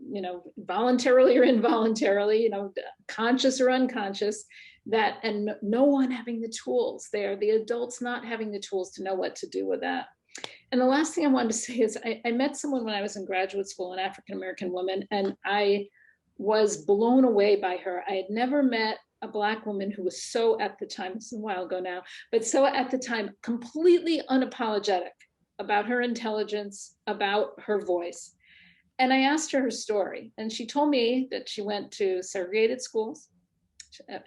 voluntarily or involuntarily, conscious or unconscious, and no one having the tools there, the adults not having the tools to know what to do with that. And the last thing I wanted to say is I met someone when I was in graduate school, an African-American woman, and I was blown away by her. I had never met a Black woman who was so, at the time, it's a while ago now, but so at the time, completely unapologetic about her intelligence, about her voice. And I asked her story, and she told me that she went to segregated schools.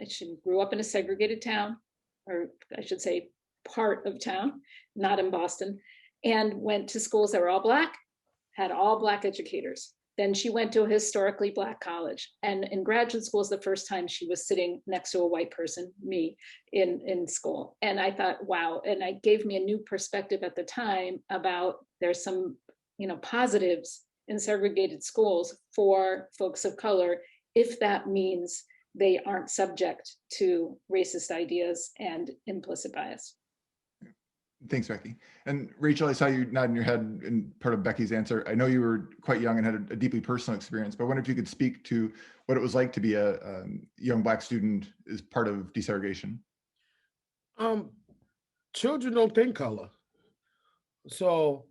She grew up in a segregated town, or I should say part of town, not in Boston, and went to schools that were all Black, had all Black educators. Then she went to a historically Black college. And in graduate school is the first time she was sitting next to a white person, me, in school. And I thought, wow. And it gave me a new perspective at the time about there's some, positives in segregated schools for folks of color, if that means they aren't subject to racist ideas and implicit bias. Thanks, Becky. And Rachel, I saw you nodding your head in part of Becky's answer. I know you were quite young and had a deeply personal experience, but I wonder if you could speak to what it was like to be a young Black student as part of desegregation. Children don't think color. So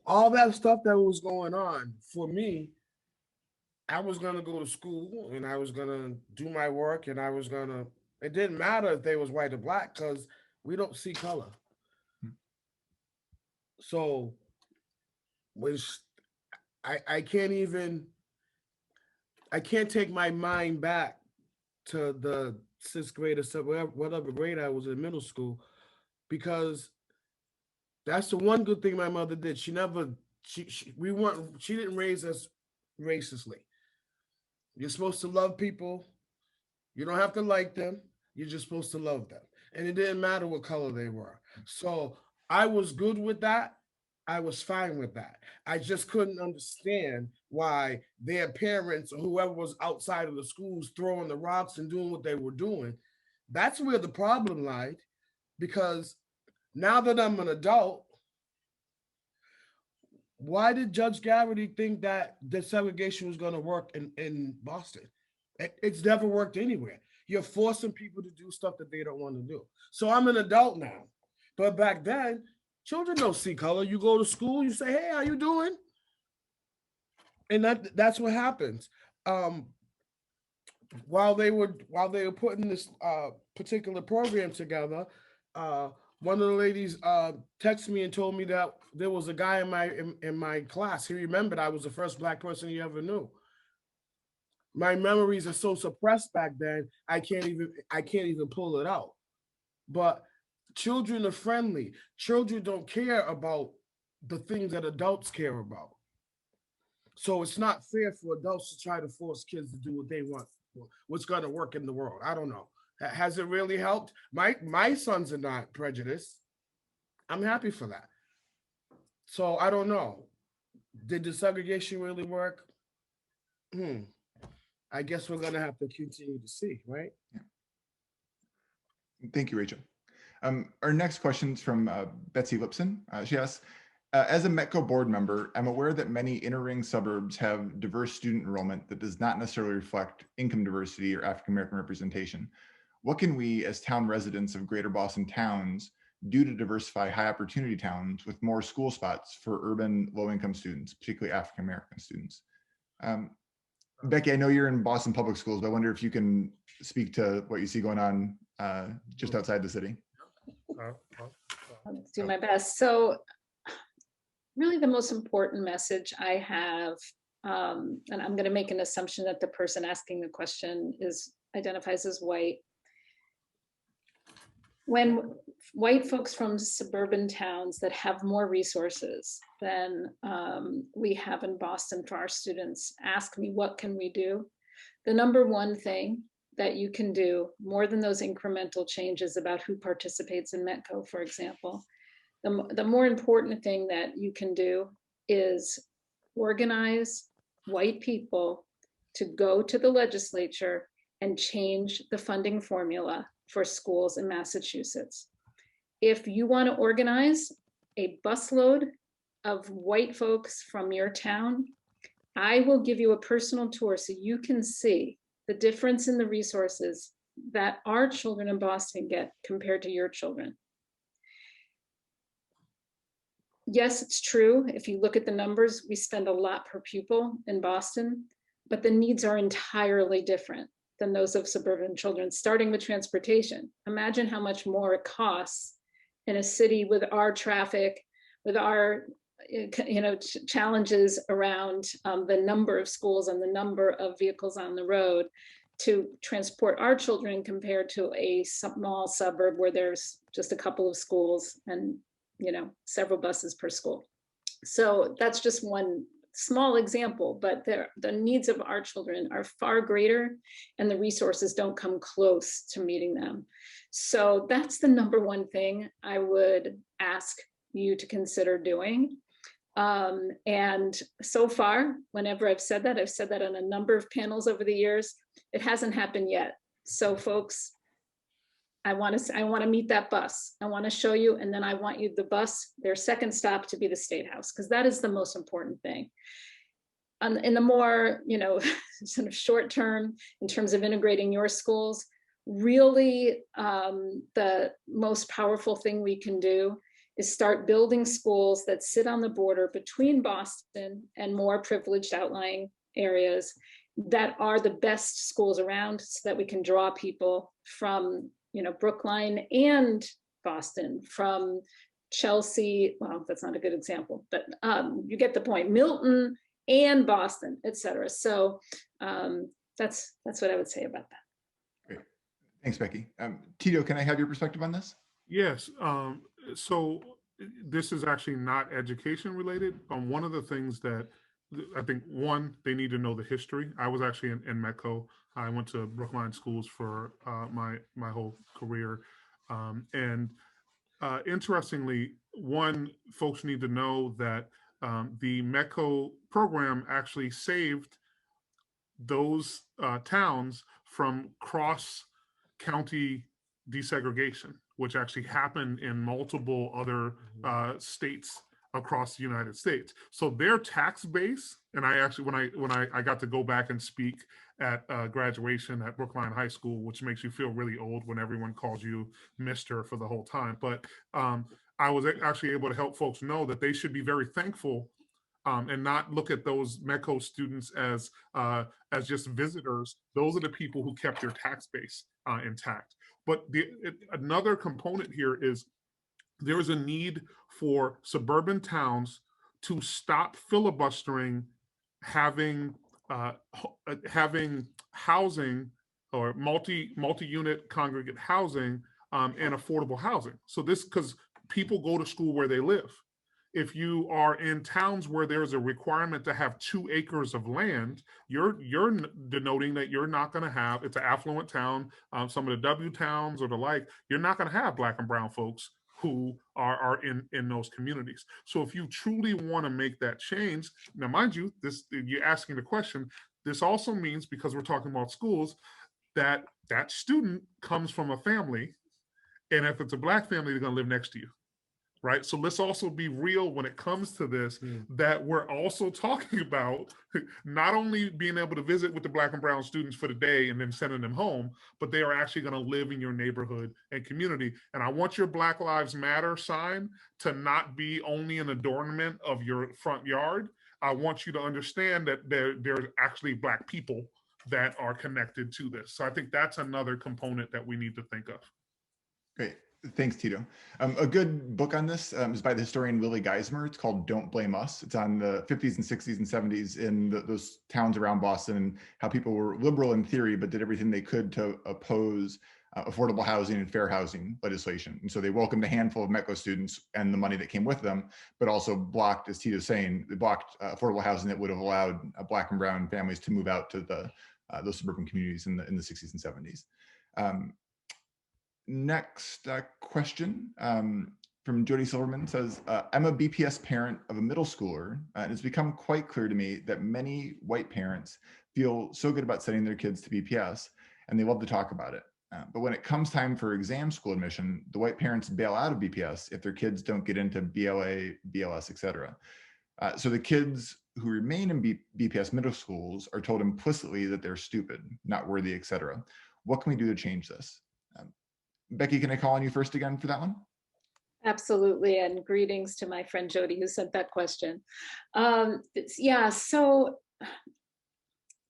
all that stuff that was going on for me, I was gonna go to school and I was gonna do my work and it didn't matter if they was white or Black because we don't see color. So I can't take my mind back to the 6th grade or whatever grade I was in middle school, because that's the one good thing my mother did. She didn't raise us racistly. You're supposed to love people. You don't have to like them. You're just supposed to love them. And it didn't matter what color they were. So I was good with that. I was fine with that. I just couldn't understand why their parents or whoever was outside of the schools throwing the rocks and doing what they were doing. That's where the problem lied, because now that I'm an adult, why did Judge Garrity think that desegregation was going to work in Boston? It's never worked anywhere. You're forcing people to do stuff that they don't want to do. So I'm an adult now. But back then, children don't see color. You go to school, you say, hey, how you doing? And that's what happens. While they were putting this particular program together, one of the ladies texted me and told me that there was a guy in my class. He remembered I was the first Black person he ever knew. My memories are so suppressed back then, I can't even pull it out. But children are friendly. Children don't care about the things that adults care about. So it's not fair for adults to try to force kids to do what they want, what's going to work in the world. I don't know. Has it really helped? My sons are not prejudiced. I'm happy for that. So I don't know. Did desegregation really work? I guess we're going to have to continue to see, right? Yeah. Thank you, Rachel. Our next question is from Betsy Lipson. She asks, as a METCO board member, I'm aware that many inner ring suburbs have diverse student enrollment that does not necessarily reflect income diversity or African-American representation. What can we, as town residents of greater Boston towns, do to diversify high opportunity towns with more school spots for urban low-income students, particularly African-American students? Becky, I know you're in Boston Public Schools, but I wonder if you can speak to what you see going on just outside the city. I'll do my best. So really the most important message I have, and I'm going to make an assumption that the person asking the question identifies as white. When white folks from suburban towns that have more resources than we have in Boston for our students ask me, what can we do? The number one thing that you can do, more than those incremental changes about who participates in METCO, for example, the more important thing that you can do is organize white people to go to the legislature and change the funding formula for schools in Massachusetts. If you want to organize a busload of white folks from your town, I will give you a personal tour so you can see the difference in the resources that our children in Boston get compared to your children. Yes, it's true. If you look at the numbers, we spend a lot per pupil in Boston, but the needs are entirely different than those of suburban children, starting with transportation. Imagine how much more it costs in a city with our traffic, with our challenges around the number of schools and the number of vehicles on the road to transport our children compared to a small suburb where there's just a couple of schools and several buses per school. So that's just one small example, but the needs of our children are far greater and the resources don't come close to meeting them. So that's the number one thing I would ask you to consider doing. And so far, whenever I've said that on a number of panels over the years, it hasn't happened yet. So folks, I want to meet that bus. I want to show you, and then I want you the bus, their second stop to be the State House, because that is the most important thing. In the more, sort of short term, in terms of integrating your schools, really the most powerful thing we can do is start building schools that sit on the border between Boston and more privileged outlying areas that are the best schools around, so that we can draw people from Brookline and Boston, from Chelsea, well, that's not a good example, but you get the point, Milton and Boston, et cetera. So that's what I would say about that. Great. Thanks, Becky. Tito, can I have your perspective on this? Yes. So this is actually not education related. One of the things that I think, one, they need to know the history. I was actually in Metco. I went to Brookline schools for my whole career. Interestingly, one, folks need to know that the Metco program actually saved those towns from cross-county desegregation, which actually happened in multiple other states across the United States. So their tax base, and I actually, when I got to go back and speak at graduation at Brookline High School, which makes you feel really old when everyone calls you Mr. for the whole time. But I was actually able to help folks know that they should be very thankful and not look at those Metco students as just visitors. Those are the people who kept their tax base intact. But another component here is there is a need for suburban towns to stop filibustering having housing or multi-unit congregate housing and affordable housing. So this, because people go to school where they live. If you are in towns where there's a requirement to have 2 acres of land, you're denoting that you're not going to have, it's an affluent town, some of the W towns or the like, you're not going to have Black and brown folks who are in those communities. So if you truly want to make that change, now mind you, you're asking the question, this also means, because we're talking about schools, that that student comes from a family, and if it's a Black family, they're going to live next to you. Right. So let's also be real when it comes to this, that we're also talking about not only being able to visit with the Black and brown students for the day and then sending them home, but they are actually going to live in your neighborhood and community. And I want your Black Lives Matter sign to not be only an adornment of your front yard. I want you to understand that there's actually Black people that are connected to this. So I think that's another component that we need to think of. Great. Thanks, Tito. A good book on this is by the historian Lily Geismer. It's called Don't Blame Us. It's on the 50s and 60s and 70s in those towns around Boston, and how people were liberal in theory, but did everything they could to oppose affordable housing and fair housing legislation. And so they welcomed a handful of Metco students and the money that came with them, but also blocked, as Tito's saying, they blocked affordable housing that would have allowed Black and brown families to move out to those suburban communities in the 60s and 70s. Next question from Jody Silverman says, I'm a BPS parent of a middle schooler, and it's become quite clear to me that many white parents feel so good about sending their kids to BPS, and they love to talk about it. But when it comes time for exam school admission, the white parents bail out of BPS if their kids don't get into BLA, BLS, etc. So the kids who remain in BPS middle schools are told implicitly that they're stupid, not worthy, etc. What can we do to change this? Becky, can I call on you first again for that one? Absolutely, and greetings to my friend Jody who sent that question. So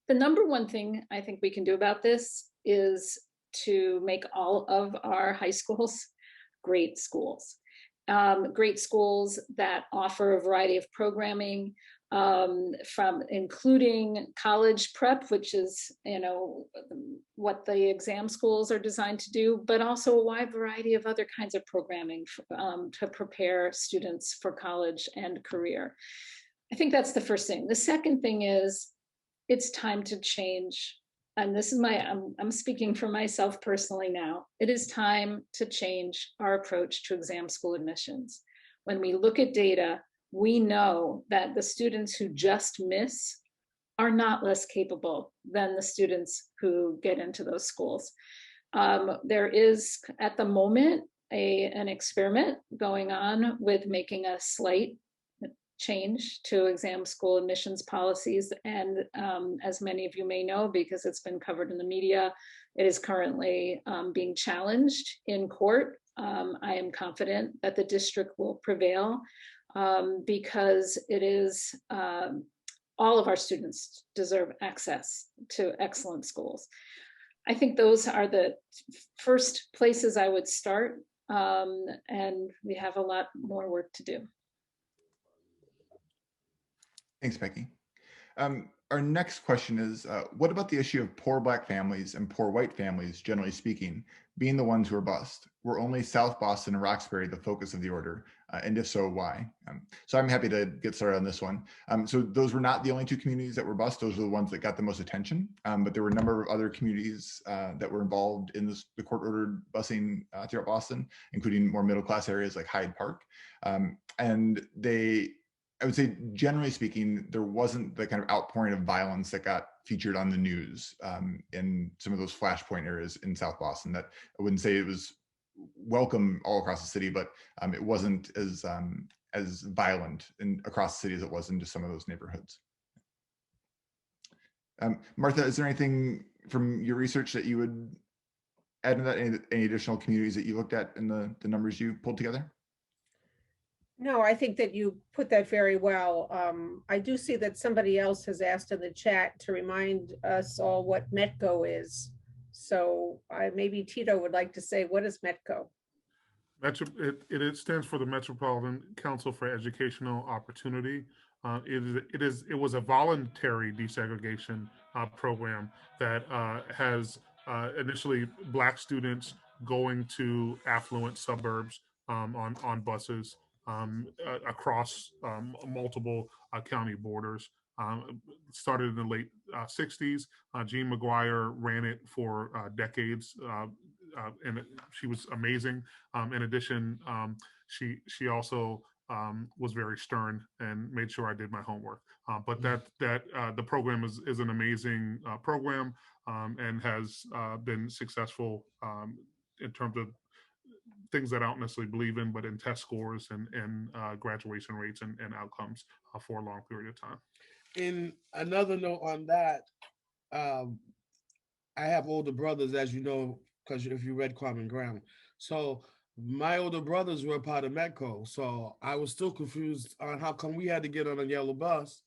the number one thing I think we can do about this is to make all of our high schools great schools. Great schools that offer a variety of programming, from including college prep, which is, what the exam schools are designed to do, but also a wide variety of other kinds of programming to prepare students for college and career. I think that's the first thing. The second thing is it's time to change. And this is I'm speaking for myself personally now. It is time to change our approach to exam school admissions. When we look at data, we know that the students who just miss are not less capable than the students who get into those schools. There is, at the moment, an experiment going on with making a slight change to exam school admissions policies. And as many of you may know, because it's been covered in the media, it is currently being challenged in court. I am confident that the district will prevail because it is, all of our students deserve access to excellent schools. I think those are the first places I would start, and we have a lot more work to do. Thanks, Becky. Our next question is, what about the issue of poor Black families and poor white families, generally speaking, being the ones who are bused? Were only South Boston and Roxbury the focus of the order? And if so, why? So I'm happy to get started on this one. So those were not the only two communities that were bused. Those were the ones that got the most attention. But there were a number of other communities that were involved in the court-ordered busing throughout Boston, including more middle-class areas like Hyde Park. And I would say, generally speaking, there wasn't the kind of outpouring of violence that got featured on the news in some of those flashpoint areas in South Boston. That I wouldn't say it was welcome all across the city, but it wasn't as violent across the city as it was in just some of those neighborhoods. Martha, is there anything from your research that you would add to that? Any additional communities that you looked at in the numbers you pulled together? No, I think that you put that very well. I do see that somebody else has asked in the chat to remind us all what METCO is. So maybe Tito would like to say, what is METCO? It stands for the Metropolitan Council for Educational Opportunity. It was a voluntary desegregation program that has initially Black students going to affluent suburbs on buses across multiple county borders. Started in the late 60s. Jean McGuire ran it for decades, and she was amazing. In addition, she also was very stern and made sure I did my homework. But the program is an amazing program and has been successful in terms of things that I don't necessarily believe in, but in test scores and graduation rates and outcomes for a long period of time. In another note on that, I have older brothers, as you know, because if you read Common Ground. So my older brothers were part of METCO. So I was still confused on how come we had to get on a yellow bus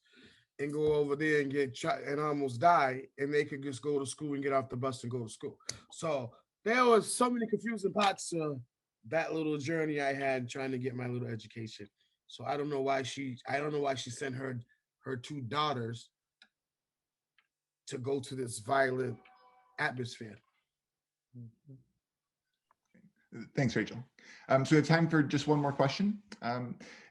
and go over there and get shot and almost die, and they could just go to school and get off the bus and go to school. So there was so many confusing parts to that little journey I had trying to get my little education. So I don't know why she sent her two daughters to go to this violent atmosphere. Thanks, Rachel. So we have time for just one more question.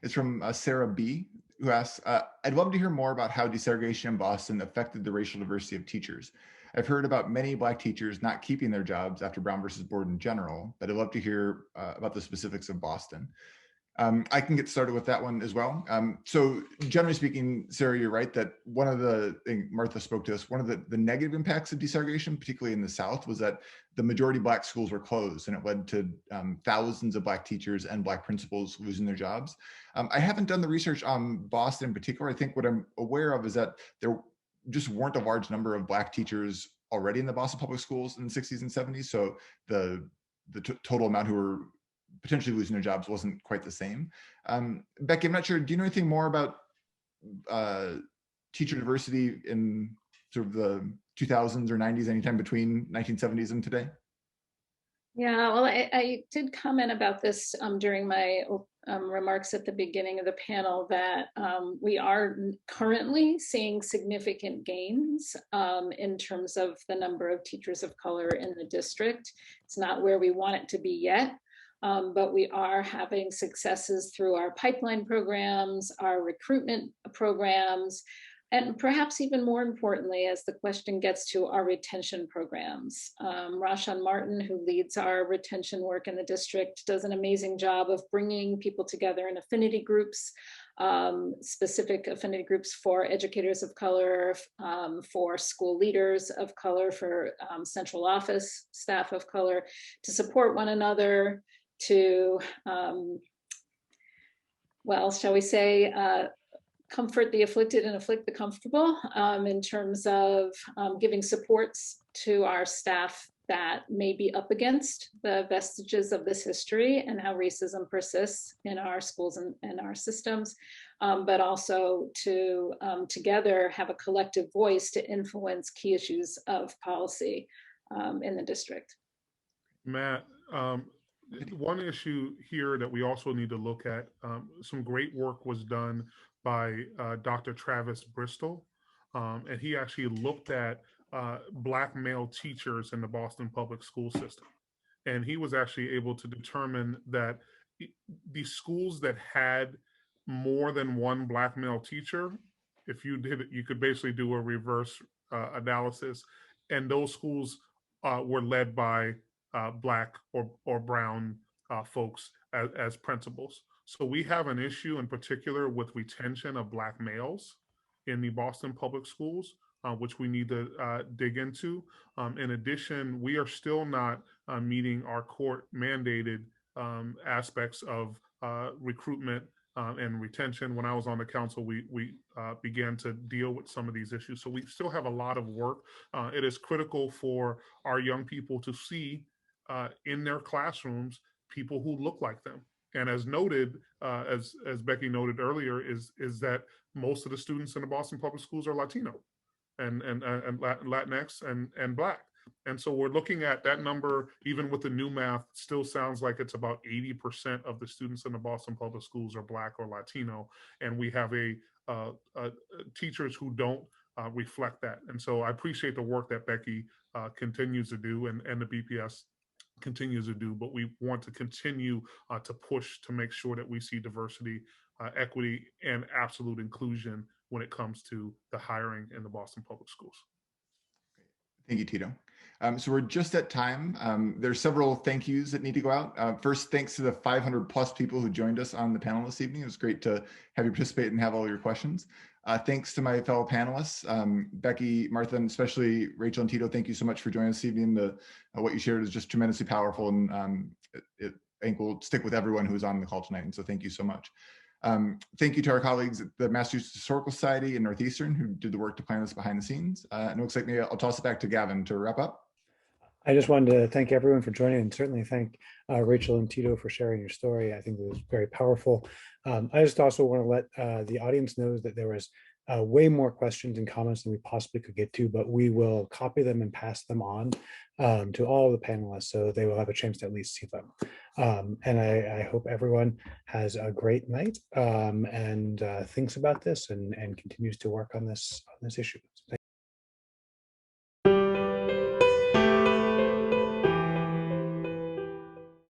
It's from Sarah B, who asks, I'd love to hear more about how desegregation in Boston affected the racial diversity of teachers. I've heard about many Black teachers not keeping their jobs after Brown versus Board in general, but I'd love to hear about the specifics of Boston. I can get started with that one as well. So generally speaking, Sarah, you're right that one of the things Martha spoke to us, one of the negative impacts of desegregation, particularly in the South, was that the majority Black schools were closed, and it led to thousands of Black teachers and Black principals losing their jobs. I haven't done the research on Boston in particular. I think what I'm aware of is that there just weren't a large number of Black teachers already in the Boston public schools in the 60s and 70s. So the total amount who were potentially losing their jobs wasn't quite the same. Becky, I'm not sure, do you know anything more about teacher diversity in sort of the 2000s or 90s, anytime between 1970s and today? Yeah, well, I did comment about this during my remarks at the beginning of the panel that we are currently seeing significant gains in terms of the number of teachers of color in the district. It's not where we want it to be yet, but we are having successes through our pipeline programs, our recruitment programs, and perhaps even more importantly, as the question gets to our retention programs. Rashan Martin, who leads our retention work in the district, does an amazing job of bringing people together in affinity groups, specific affinity groups for educators of color, for school leaders of color, for central office staff of color, to support one another, to, well, shall we say, comfort the afflicted and afflict the comfortable, in terms of giving supports to our staff that may be up against the vestiges of this history and how racism persists in our schools and our systems, but also to together have a collective voice to influence key issues of policy in the district. Matt, one issue here that we also need to look at, some great work was done by Dr. Travis Bristol, and he actually looked at Black male teachers in the Boston public school system. And he was actually able to determine that the schools that had more than one Black male teacher, if you did it, you could basically do a reverse analysis, and those schools were led by Black or brown folks as principals. So we have an issue in particular with retention of Black males in the Boston public schools, which we need to dig into. In addition, we are still not meeting our court mandated aspects of recruitment and retention. When I was on the council, we began to deal with some of these issues. So we still have a lot of work. It is critical for our young people to see in their classrooms people who look like them. And as noted, as Becky noted earlier, is that most of the students in the Boston public schools are Latino and Latinx and Black. And so we're looking at that number, even with the new math, still sounds like it's about 80% of the students in the Boston public schools are Black or Latino. And we have teachers who don't reflect that. And so I appreciate the work that Becky continues to do and the BPS continues to do, but we want to continue to push to make sure that we see diversity, equity, and absolute inclusion when it comes to the hiring in the Boston public schools. Thank you, Tito. So we're just at time. There's several thank yous that need to go out. First, thanks to the 500 plus people who joined us on the panel this evening. It was great to have you participate and have all your questions. Thanks to my fellow panelists, Becky, Martha, and especially Rachel and Tito. Thank you so much for joining us this evening. What you shared is just tremendously powerful, and I think will stick with everyone who's on the call tonight. And so thank you so much. Thank you to our colleagues at the Massachusetts Historical Society and Northeastern who did the work to plan this behind the scenes. And it looks like maybe I'll toss it back to Gavin to wrap up. I just wanted to thank everyone for joining, and certainly thank Rachel and Tito for sharing your story. I think it was very powerful. I just also want to let the audience know that there was way more questions and comments than we possibly could get to, but we will copy them and pass them on to all the panelists so they will have a chance to at least see them. And I hope everyone has a great night and thinks about this and continues to work on this issue.